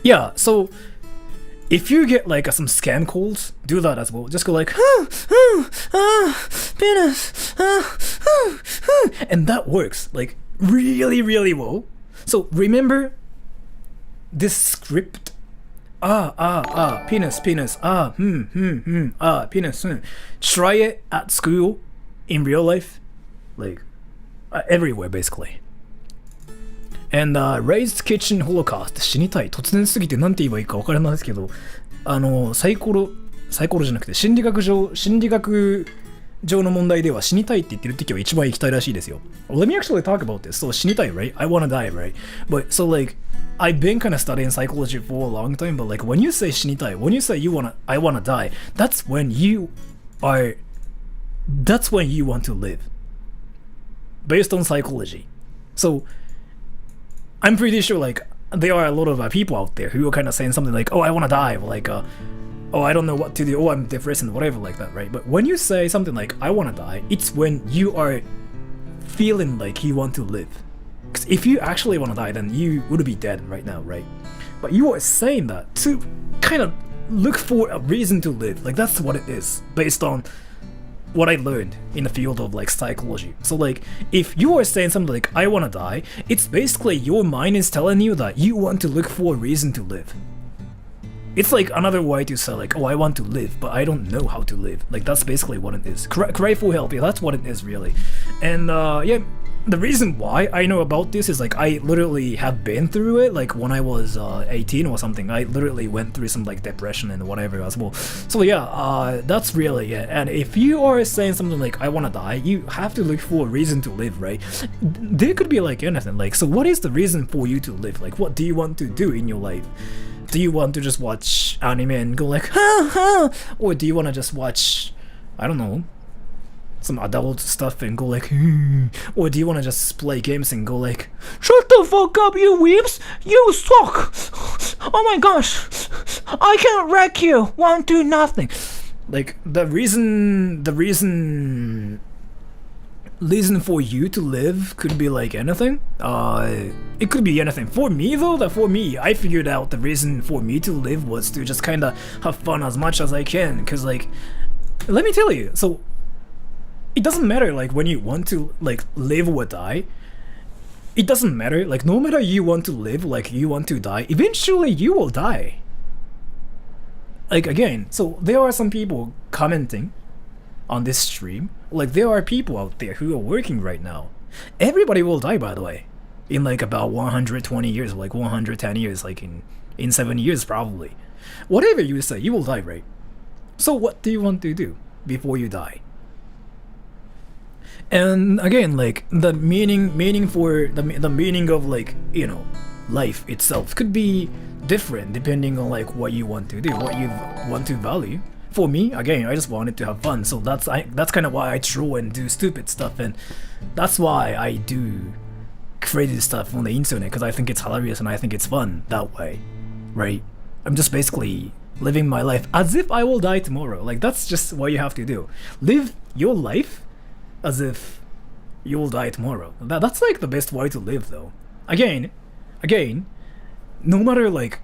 Yeah, so if you get like some scam calls, do that as well. Just go like, penis, and that works like really, really well. So remember this script. Penis, penis, penis. Try it at school, in real life, like everywhere basically. And Raised Kitchen Holocaust 死にたい。突然すぎて何て言えばいいか分からないですけど、サイコロじゃなくて心理学上の問題では死にたいって言ってる時は一番行きたいらしいですよ。Let me actually talk about this. So 死にたい, right? I wanna die, right? But so like I've been kind of studying psychology for a long time, but like when you say 死にたい, when you say I wanna die, that's when you want to live. Based on psychology. So I'm pretty sure like there are a lot of people out there who are kind of saying something like, oh, I want to die, or like, oh, I don't know what to do, oh, I'm depressed and whatever like that, right? But when you say something like, I want to die, it's when you are feeling like you want to live. Because if you actually want to die, then you would be dead right now, right? But you are saying that to kind of look for a reason to live. Like, that's what it is, based on what I learned in the field of like psychology. So like, if you are saying something like, I want to die, it's basically your mind is telling you that you want to look for a reason to live. It's like another way to say like, oh, I want to live, but I don't know how to live. Like, that's basically what it is. Cry for help, yeah, that's what it is really. And yeah, the reason why I know about this is like, I literally have been through it. Like when I was 18 or something, I literally went through some like depression and whatever as well. So yeah, that's really it. And if you are saying something like, I want to die, you have to look for a reason to live, right? There could be like anything. Like, so what is the reason for you to live? Like, what do you want to do in your life? Do you want to just watch anime and go like, ha ha? Or do you want to just watch, I don't know, some adult stuff and go like, or do you want to just play games and go like, shut the fuck up, you weeps, you suck, oh my gosh, I can wreck you, 1, 2, nothing. Like, the reason for you to live could be like anything. It could be anything. For me though, I figured out the reason for me to live was to just kind of have fun as much as I can. Cause like, let me tell you, so it doesn't matter like when you want to like live or die. It doesn't matter. Like, no matter you want to live, like you want to die, eventually you will die. Like, again, so there are some people commenting on this stream. Like, there are people out there who are working right now. Everybody will die, by the way, in like about 120 years, like 110 years, like in 7 years probably. Whatever you say, you will die, right? So what do you want to do before you die? And again, like, the meaning for the meaning of, like, you know, life itself could be different depending on like what you want to do, what you want to value. For me, again, I just wanted to have fun, so that's kind of why I troll and do stupid stuff, and that's why I do crazy stuff on the internet, because I think it's hilarious and I think it's fun that way, right? I'm just basically living my life as if I will die tomorrow. Like, that's just what you have to do. Live your life as if you will die tomorrow. That's like the best way to live, though. Again, no matter like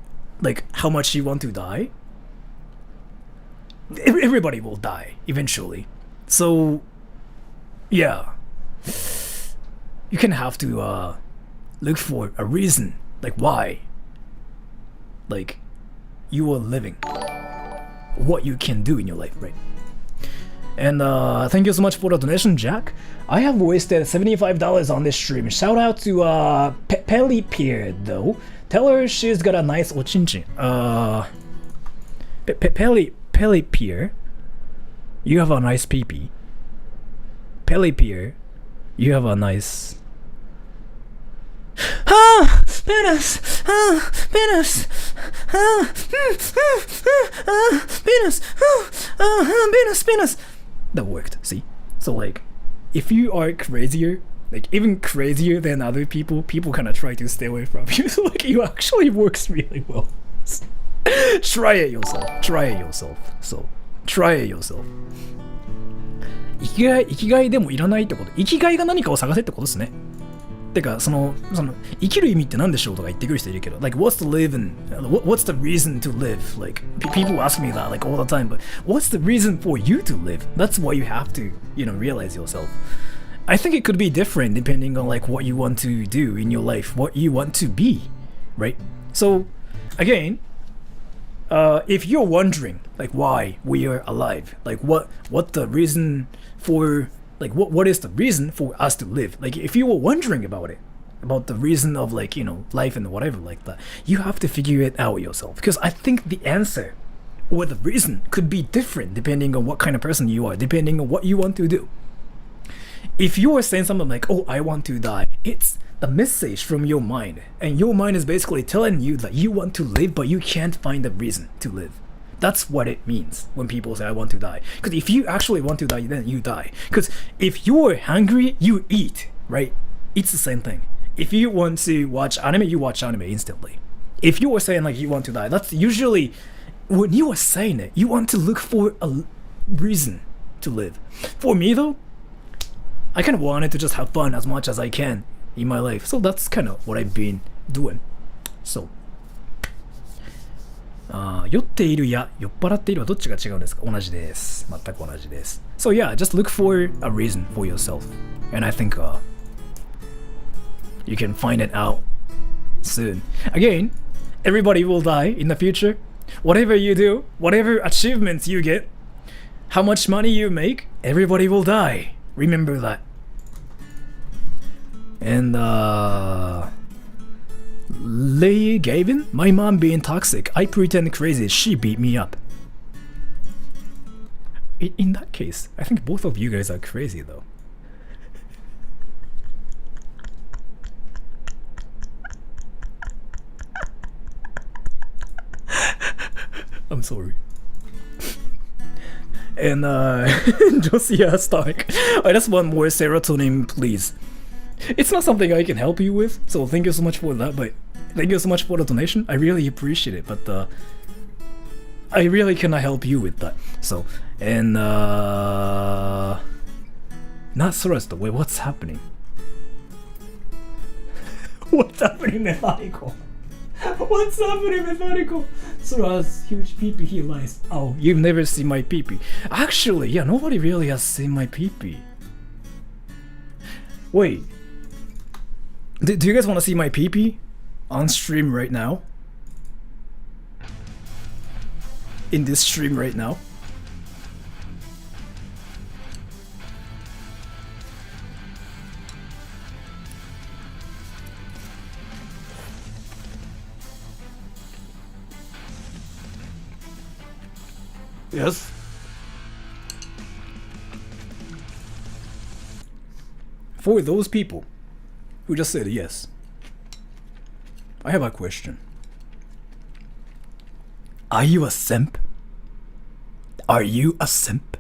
how much you want to die, everybody will die eventually. So yeah, you can have to look for a reason, like why, like, you are living, what you can do in your life, right? And thank you so much for the donation, Jack. I have wasted $75 on this stream. Shout out to Pelly Pier, though. Tell her she's got a nice ochinchin. Pelly Pier, you have a nice pee-pee. Pelly Pier, you have a nice... penis! Penis! Penis! That worked, see? So like, if you are crazier, like even crazier than other people kind of try to stay away from you. So like, it actually works really well. Try it yourself. So, try it yourself. 生きがいでもいらないってこと。生きがいが何かを探せってことですね。てか、その生きる意味って何でしょうとか言ってくる人いるけど、like, what's the what's the reason to live? Like, people ask me that like all the time, but what's the reason for you to live? That's what you have to, you know, realize yourself. I think it could be different depending on like what you want to do in your life, what you want to be, right? So, again, if you're wondering like why we are alive, like what the reason for, like what is the reason for us to live, like if you were wondering about it, about the reason of like, you know, life and whatever like that, you have to figure it out yourself, because I think the answer or the reason could be different depending on what kind of person you are, depending on what you want to do. If you are saying something like, oh, I want to die, it's the message from your mind, and your mind is basically telling you that you want to live but you can't find a reason to live. That's what it means when people say I want to die. Because if you actually want to die, then you die. Because if you're hungry, you eat, right? It's the same thing. If you want to watch anime, you watch anime instantly. If you are saying like you want to die, that's usually when you are saying it, you want to look for a reason to live. For me though, I kind of wanted to just have fun as much as I can in my life. So that's kind of what I've been doing. So 酔っているや酔っ払っているはどっちが違うんですか？同じです。全く同じです。So yeah, just look for a reason for yourself. And I think you can find it out soon. Again, everybody will die in the future. Whatever you do, whatever achievements you get, how much money you make, everybody will die. Remember that. And Lay Gavin, my mom being toxic. I pretend crazy. She beat me up. In that case, I think both of you guys are crazy though. I'm sorry. And Josiah Stark, I just want more serotonin, please. It's not something I can help you with, so thank you so much for that, but thank you so much for the donation. I really appreciate it, but I really cannot help you with that. So, and not Thrust, wait, what's happening? What's happening, Methodical? What's happening, Methodical? Thrust, huge peepee, he lies. Oh, you've never seen my peepee. Actually, yeah, nobody really has seen my peepee. Wait. Do you guys want to see my peepee on stream right now? In this stream right now? Yes. For those people who just said yes, I have a question. Are you a simp? Are you a simp?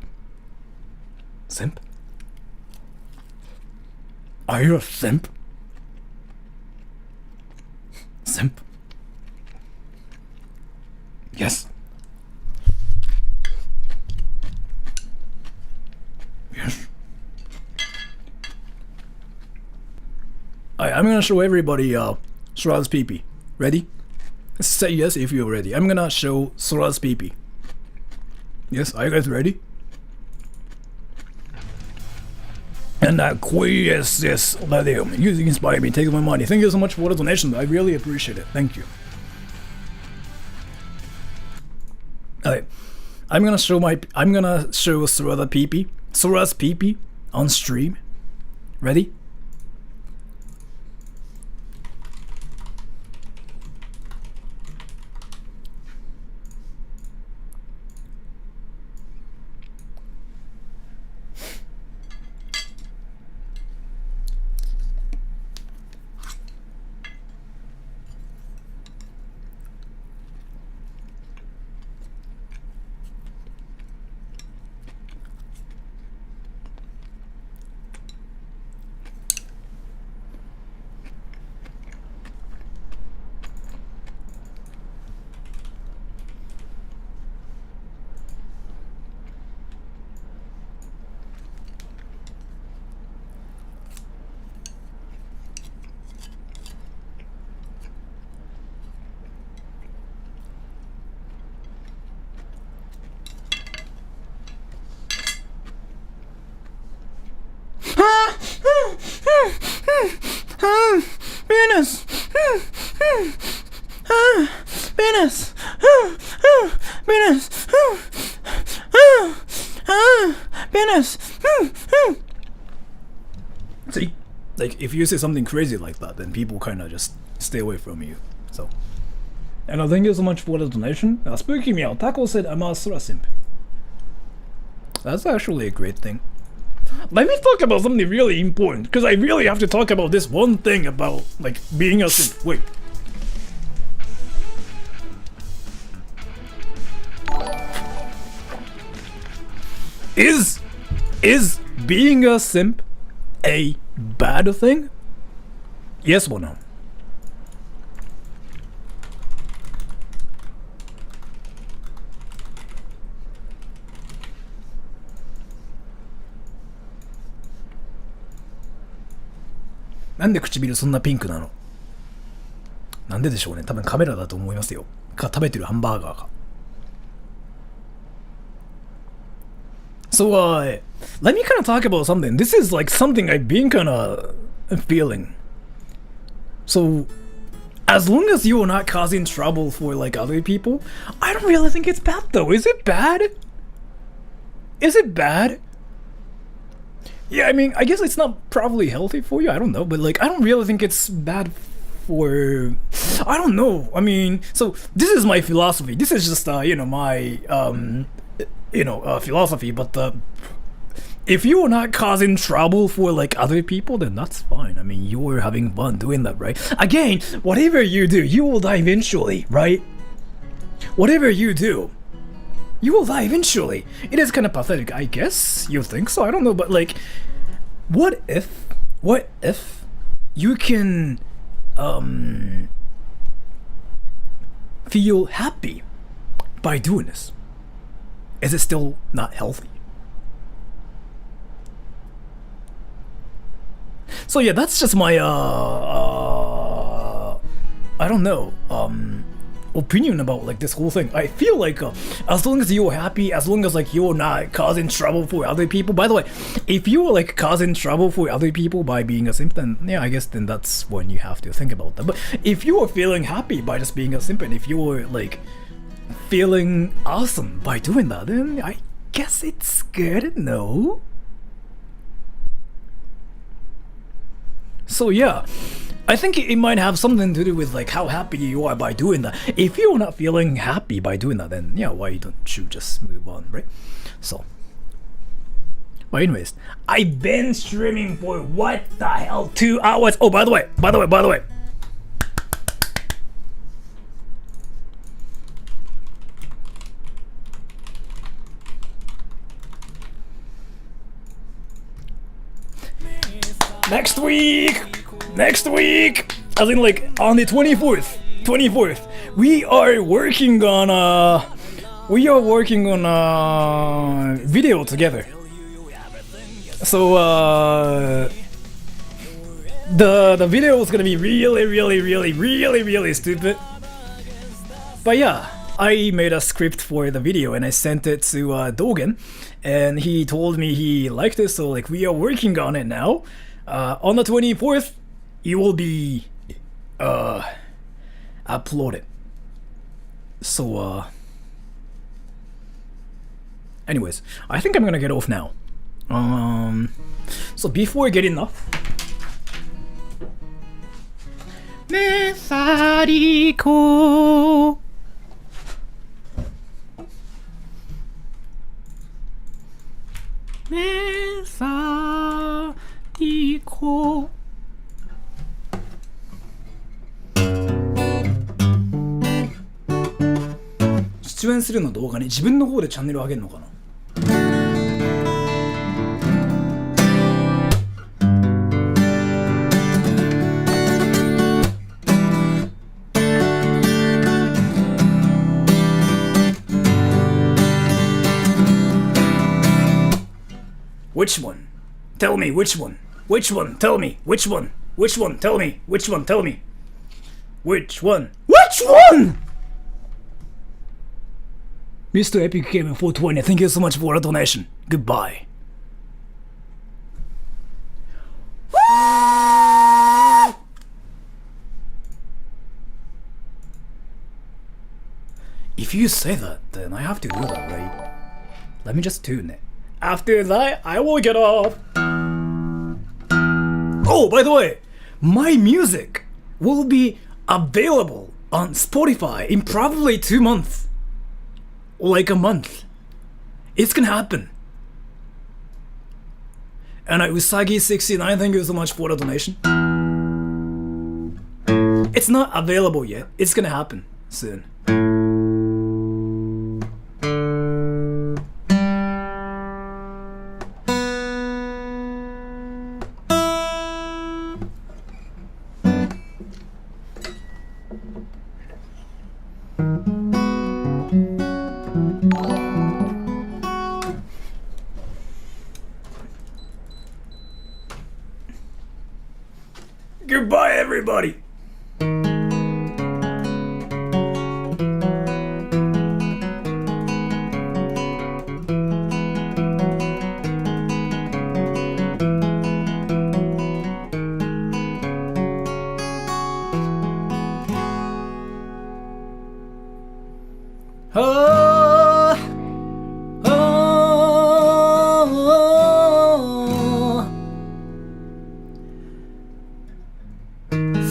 Simp? Are you a simp? Simp? Yes. Yes. I'm gonna show everybody Sora's peepee. Ready? Say yes if you're ready. I'm gonna show Sora's peepee. Yes, are you guys ready? And yes, let him. You inspire me, take my money. Thank you so much for the donation. I really appreciate it. Thank you. Alright. I'm gonna show Sora's peepee on stream. Ready? Venus! Venus! Venus! Venus! See? Like, if you say something crazy like that, then people kind of just stay away from you. So. And thank you so much for the donation. Spooky Meow, Taco said I'm a Sora simp. That's actually a great thing. Let me talk about something really important, because I really have to talk about this one thing about, like, being a simp. Wait. Is being a simp a bad thing? Yes or no? なんで唇そんなピンクなの？なんででしょうね。多分カメラだと思いますよ。か食べてるハンバーガーか。So, let me kind of talk about something. This is like something I've been kind of feeling. So, as long as you're not causing trouble for like other people, I don't really think it's bad though. Is it bad? Is it bad? Yeah, I mean, I guess it's not probably healthy for you. I don't know, but like, I don't really think it's bad for. I don't know. I mean, so this is my philosophy. This is just my philosophy. But if you are not causing trouble for like other people, then that's fine. I mean, you're having fun doing that, right? Again, whatever you do, you will die eventually, right? Whatever you do, you will die eventually. It is kind of pathetic, I guess. You think so? I don't know, but like, what if you can feel happy by doing this? Is it still not healthy? So yeah, that's just my I don't know opinion about like this whole thing. I feel like as long as you're happy, as long as like you're not causing trouble for other people. By the way, if you're like causing trouble for other people by being a simp, then yeah, I guess then that's when you have to think about that. But if you are feeling happy by just being a simp, and if you're like feeling awesome by doing that, then I guess it's good. No. So yeah, I think it might have something to do with like how happy you are by doing that. If you're not feeling happy by doing that, then yeah, why don't you just move on, right? So, but anyways, I've been streaming for what the hell, 2 hours. Oh, by the way. Next week, as in like on the 24th, we are working on a video together. So the video is gonna be really stupid. But yeah, I made a script for the video and I sent it to Dogen, and he told me he liked it. So like we are working on it now. On the 24th, it will be uploaded. So anyways, I think I'm gonna get off now. So before getting off, Mesariko. Mesariko. 出演するの動画に自分の方でチャンネル上げるのかな。Which one? Tell me which one. Which one? Tell me which one. Which one? Tell me which one. Tell me which one. Which one? Mr. Epic Gaming 420, thank you so much for the donation. Goodbye. If you say that, then I have to do that, right? Let me just tune it. After that, I will get off. Oh, by the way, my music will be available on Spotify in probably 2 months. Like a month. It's gonna happen. And Usagi69, thank you so much for the donation. It's not available yet. It's gonna happen soon. Goodbye, everybody. Oh, oh,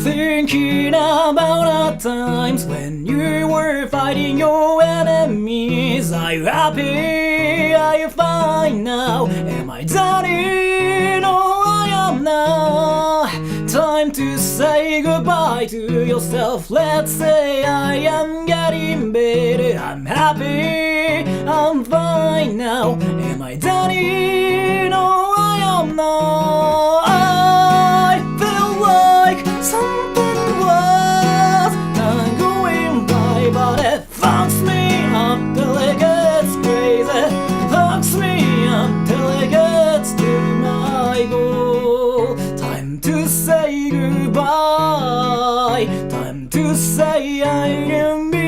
thinking about the times when you were fighting your enemies. Are you happy? Are you fine now? Am I done in? Oh, I am now. Time to say goodbye to yourself. Let's say I am getting better. I'm happy, I'm fine now. Am I done in? Oh, I am now. I feel like something was not going right, but it fucks me up till it gets crazy. Fucks me up till it gets to my goal. Time to say goodbye. Time to say I am me.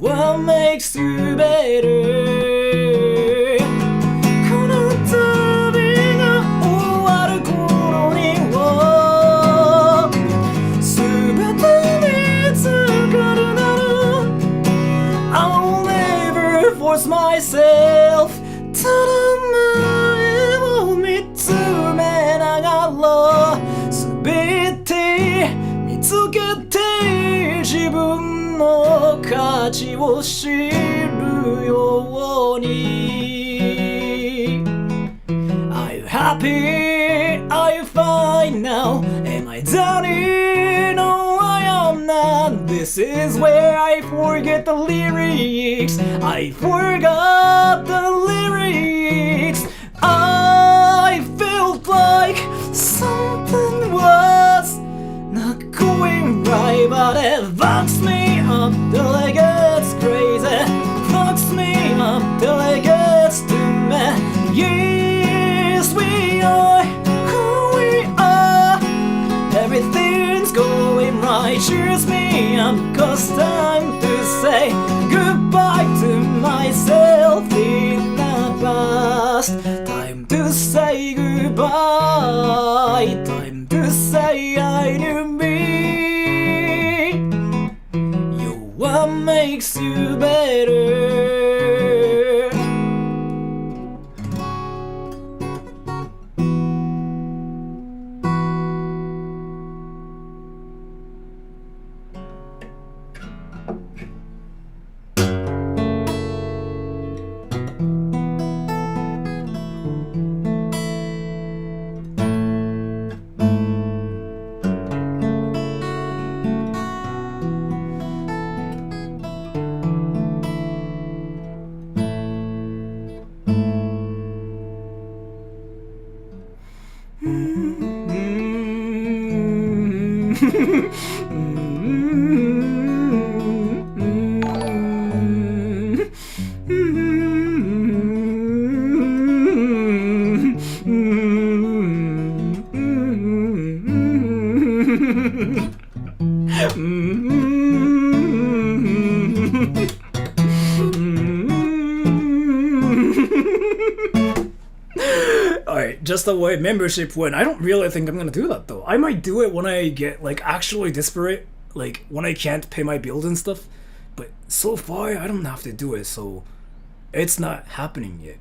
What makes you better? この旅が終わる頃には全て見つかるなら I'll never force myself ただ前を見つめながら全て見つけて自分の価値を知るように Are you happy? Are you fine now? Am I done in? No, I am not. This is where I forget the lyrics. I forgot the lyrics. I felt like something was not going right, but it fucks me up till it gets crazy. Fucks me up till it gets to me. Yes, we are who we are. Everything's going right. Cheers me up, 'cause time to say goodbye to myself in the past. Time to say goodbye. Time to say I knew me. You what makes you better. Alright, just the way membership went. I don't really think I'm gonna do that though. I might do it when I get like actually desperate, like when I can't pay my bills and stuff. But so far I don't have to do it, so it's not happening yet.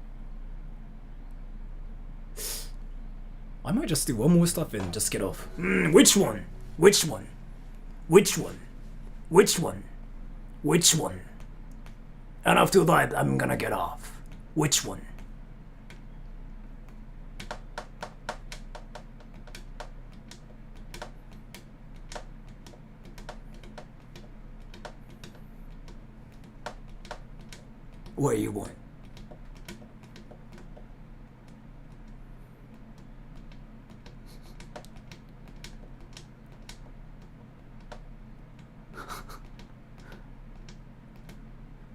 I might just do one more stuff and just get off. Which one? Which one? Which one? Which one? Which one? And after that I'm gonna get off. Which one? What do you want?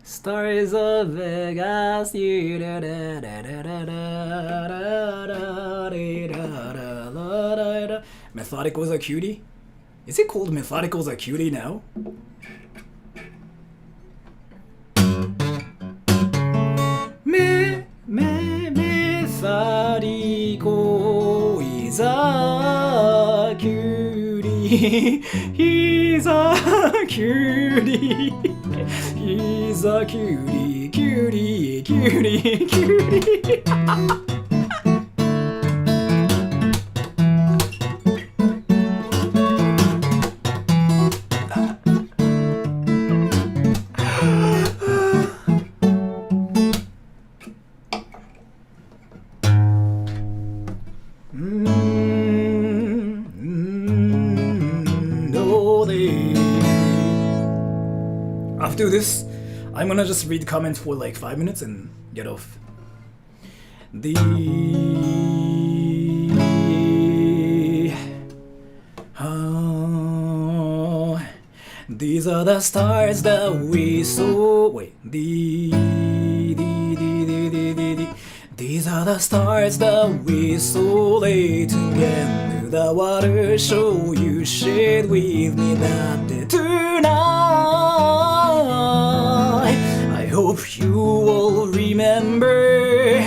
Stories of Vegas, you da da da da da da da da da da. Methodicals are cutie? Is it called Methodicals are cutie now? Methodical is a cutie. He's a cutie. He's a cutie, cutie, cutie, cutie. After this, I'm gonna just read comments for like 5 minutes and get off. These are the stars that we saw. Wait, these are the stars that we saw late together. The water show you shared with me that day tonight. I hope you all remember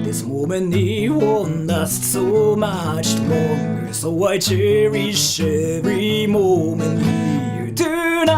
this moment. It won't last so much longer, so I cherish every moment here tonight.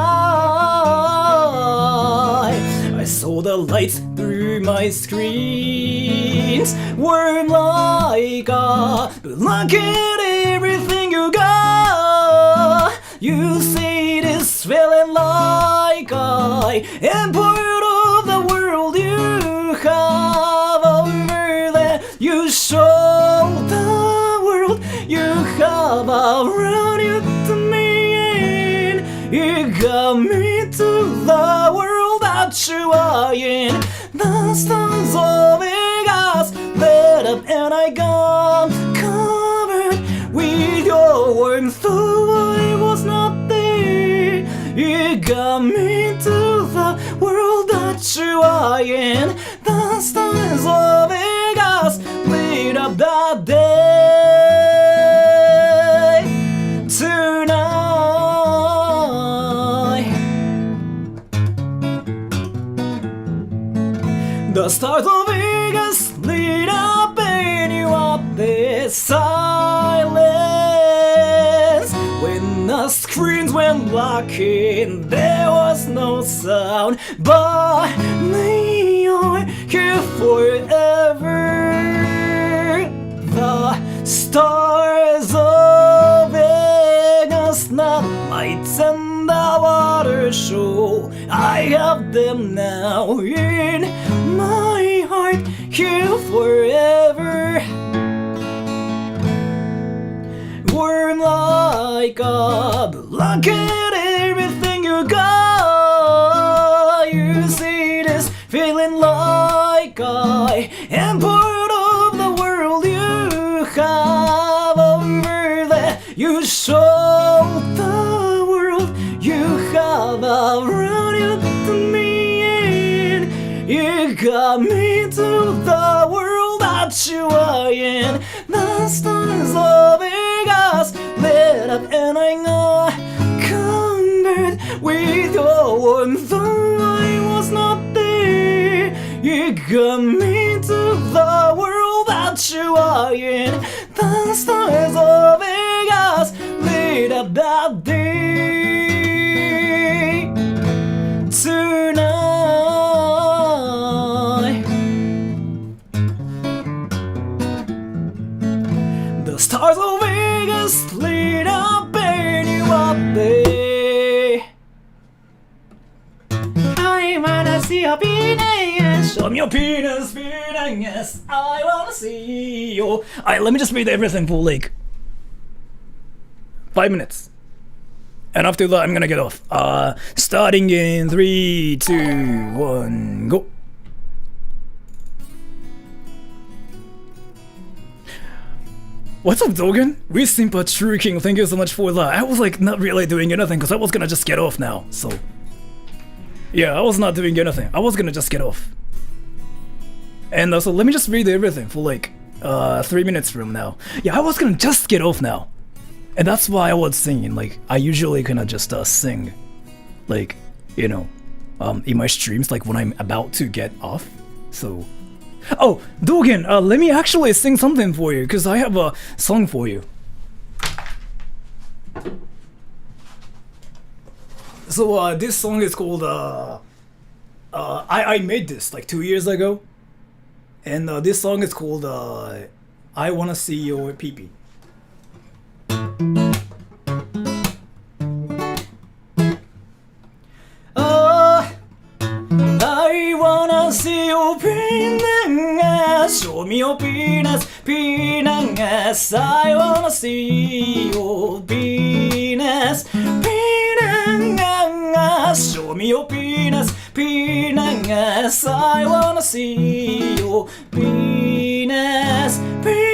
I saw the lights through my screens, warm like a blanket, everything you got. You see this feeling like I am part of the world you have over there. You show the world you have around you to me, and you got me to the world that you are in. The stars of Vegas lit up and I got covered with your warmth, though I was not there. You got me to the world that you are in. The stars of Vegas lit up that day tonight. The stars of Vegas lit up and you up there. Silence when the screens went black and there was no sound, but they are here forever. The stars of Vegas, the lights and the water show, I have them now in my heart, here forever. Warm like a blanket, everything you got. You see this feeling like I am part of the world you have over there. You show the world you have around you to me, and you got me to the world that you are in. The stars of Vegas lit up and I got covered with your warmth, though I was not there. You got me to the world that you are in. The stars of Vegas lit up that day tonight. The stars of Vegas lit up and you up there. I wanna see your penis. Show me your penis, penis. I wanna see you. Alright, let me just read everything for like 5 minutes. And after that, I'm gonna get off. Starting in 3, 2, 1, go. What's up, Dogen? We simp a true king. Thank you so much for that. I was like not really doing anything because I was gonna just get off now. So yeah, I was not doing anything. I was gonna just get off. And so let me just read everything for like 3 minutes from now. Yeah, I was gonna just get off now. And that's why I was singing. Like, I usually kind of just sing, like, you know, in my streams, like when I'm about to get off. So, oh, Dogen, let me actually sing something for you, because I have a song for you. So, this song is called, I made this like 2 years ago. And this song is called, I Wanna See Your Pee-Pee. I wanna see your penis, show me your penis, penis. I wanna see your penis, penis. Show me your penis, penis. I wanna see your penis, penis.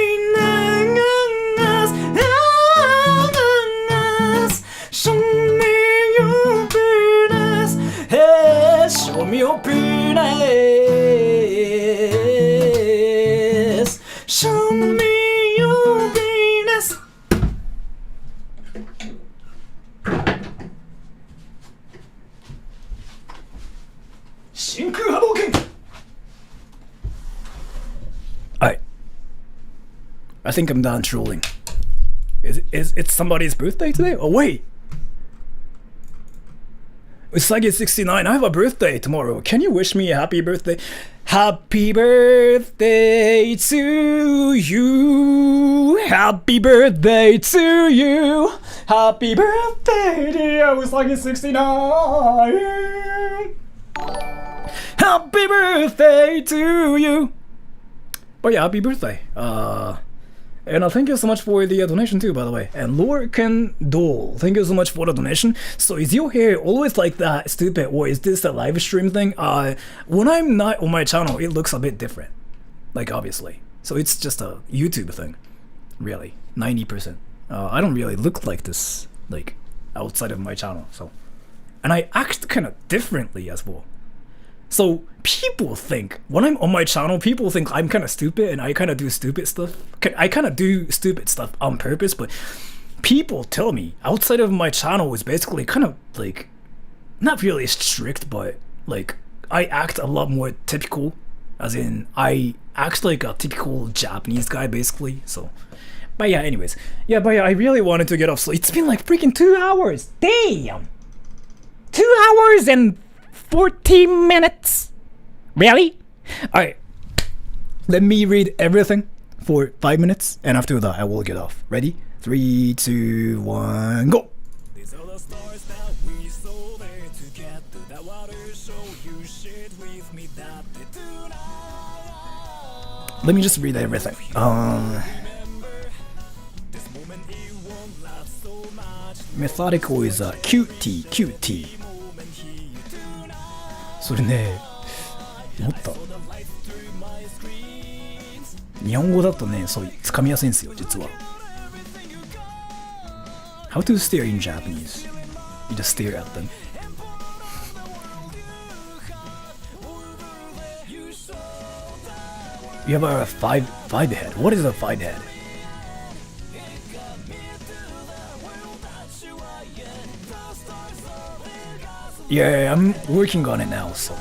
Show me your penis. Hey, show me your penis. Show me your penis. Shinku Hadouken! Alright. I think I'm done trolling. Is it somebody's birthday today? Oh wait! Usagi69, I have a birthday tomorrow. Can you wish me a happy birthday? Happy birthday to you. Happy birthday to you. Happy birthday, dear Usagi69. Happy birthday to you. But yeah, happy birthday. And thank you so much for the donation too, by the way. And Lorcan Dole, thank you so much for the donation. So is your hair always like that stupid, or is this a live stream thing? When I'm not on my channel, it looks a bit different. Like, obviously. So it's just a YouTube thing. Really. 90%. I don't really look like this, like, outside of my channel, so. And I act kind of differently as well. So people think, when I'm on my channel, people think I'm kind of stupid and I kind of do stupid stuff. I kind of do stupid stuff on purpose, but people tell me outside of my channel is basically kind of like, not really strict, but like I act a lot more typical, as in I act like a typical Japanese guy basically, so. But yeah, anyways. Yeah, but yeah, I really wanted to get off, so it's been like freaking 2 hours. Damn! 2 hours and 40 minutes? Really? Alright. Let me read everything for 5 minutes, and after that I will get off. Ready? 3, 2, 1, go! These are the stars that we saw there together. That water show you shared with me that day tonight. Let me just read everything. Methodical is QT, QT. それね、思った。日本語だとね、そうつかみやすいんですよ、実は。How to stare in Japanese? You just stare at them. You have a five head. What is a five head? Yeah, I'm working on it now, so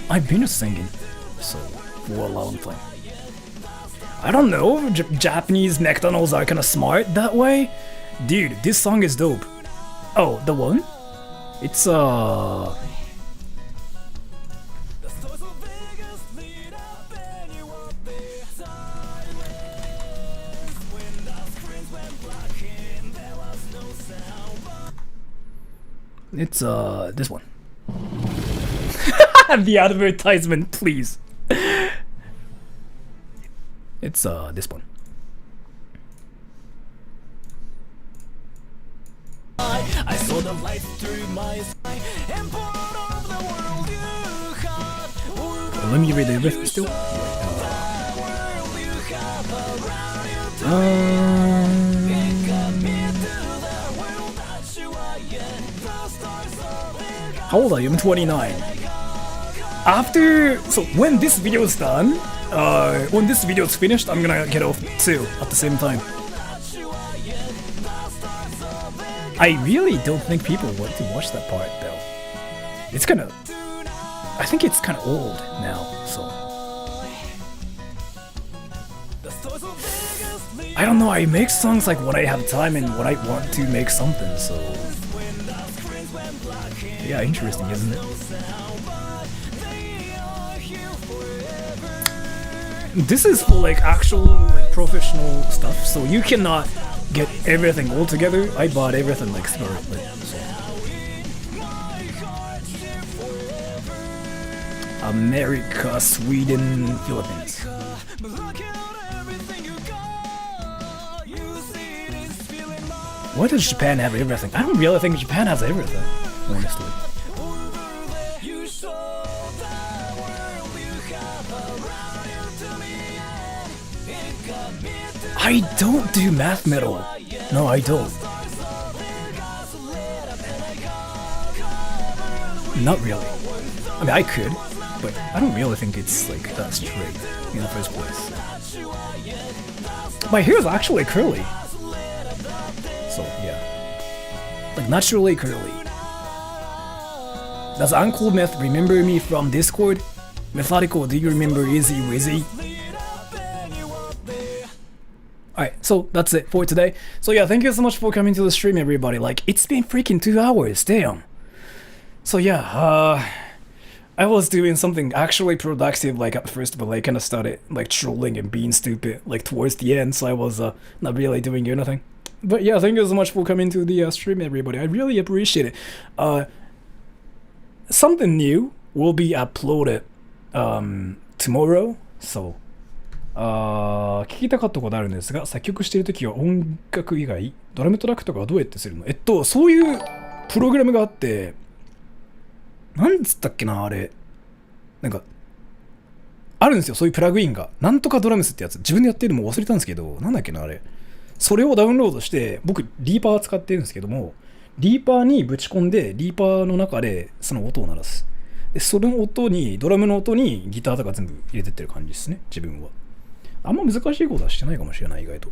I've been singing so for a long time. I don't know, Japanese McDonald's are kinda smart that way. Dude, this song is dope. Oh, the one? It's It's this one. The advertisement, please. It's this one. I saw the light through my sky and part of the world you have. Let me read the riff still. How old are you? I'm 29. So when this video is done, when this video is finished, I'm gonna get off too at the same time. I really don't think people want to watch that part though. It's kinda... I think it's kinda old now, so... I don't know, I make songs like when I have time and when I want to make something, so... Yeah, interesting, isn't it? This is for like actual like professional stuff, so you cannot get everything all together. I bought everything like separately. So. America, Sweden, Philippines. Why does Japan have everything? I don't really think Japan has everything, honestly. I don't do math metal. No, I don't. Not really. I mean, I could, but I don't really think it's like that straight in the first place. My hair is actually curly. So, yeah. Like, naturally curly. Does Uncle Meth remember me from Discord? Methodical, do you remember Izzy Wizzy? Alright, so that's it for today. So yeah, thank you so much for coming to the stream, everybody. Like, it's been freaking 2 hours, damn. So yeah, I was doing something actually productive like at first, but I kind of started like trolling and being stupid like towards the end, so I was not really doing anything. But yeah, thank you so much for coming to the stream, everybody. I really appreciate it. Something new will be uploaded tomorrow, so 聞きたかったことあるんですが、作曲しているときは音楽以外、ドラムトラックとかはどうやってするの？そういうプログラムがあって、なんつったっけな、あれ。なんか、あるんですよ、そういうプラグインが。なんとかドラムスってやつ。自分でやってるのも忘れたんですけど、なんだっけな、あれ。それをダウンロードして、僕、リーパー使ってるんですけども、リーパーにぶち込んで、リーパーの中でその音を鳴らす。で、その音に、ドラムの音にギターとか全部入れてってる感じですね、自分は。あんま難しいことはしてないかもしれない、意外と。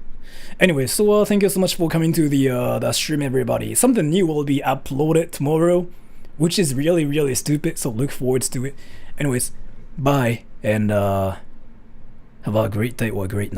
Anyway, so thank you so much for coming to the stream, everybody. Something new will be uploaded tomorrow, which is really, really stupid, so look forward to it. Anyways, bye, and have a great day or a great night.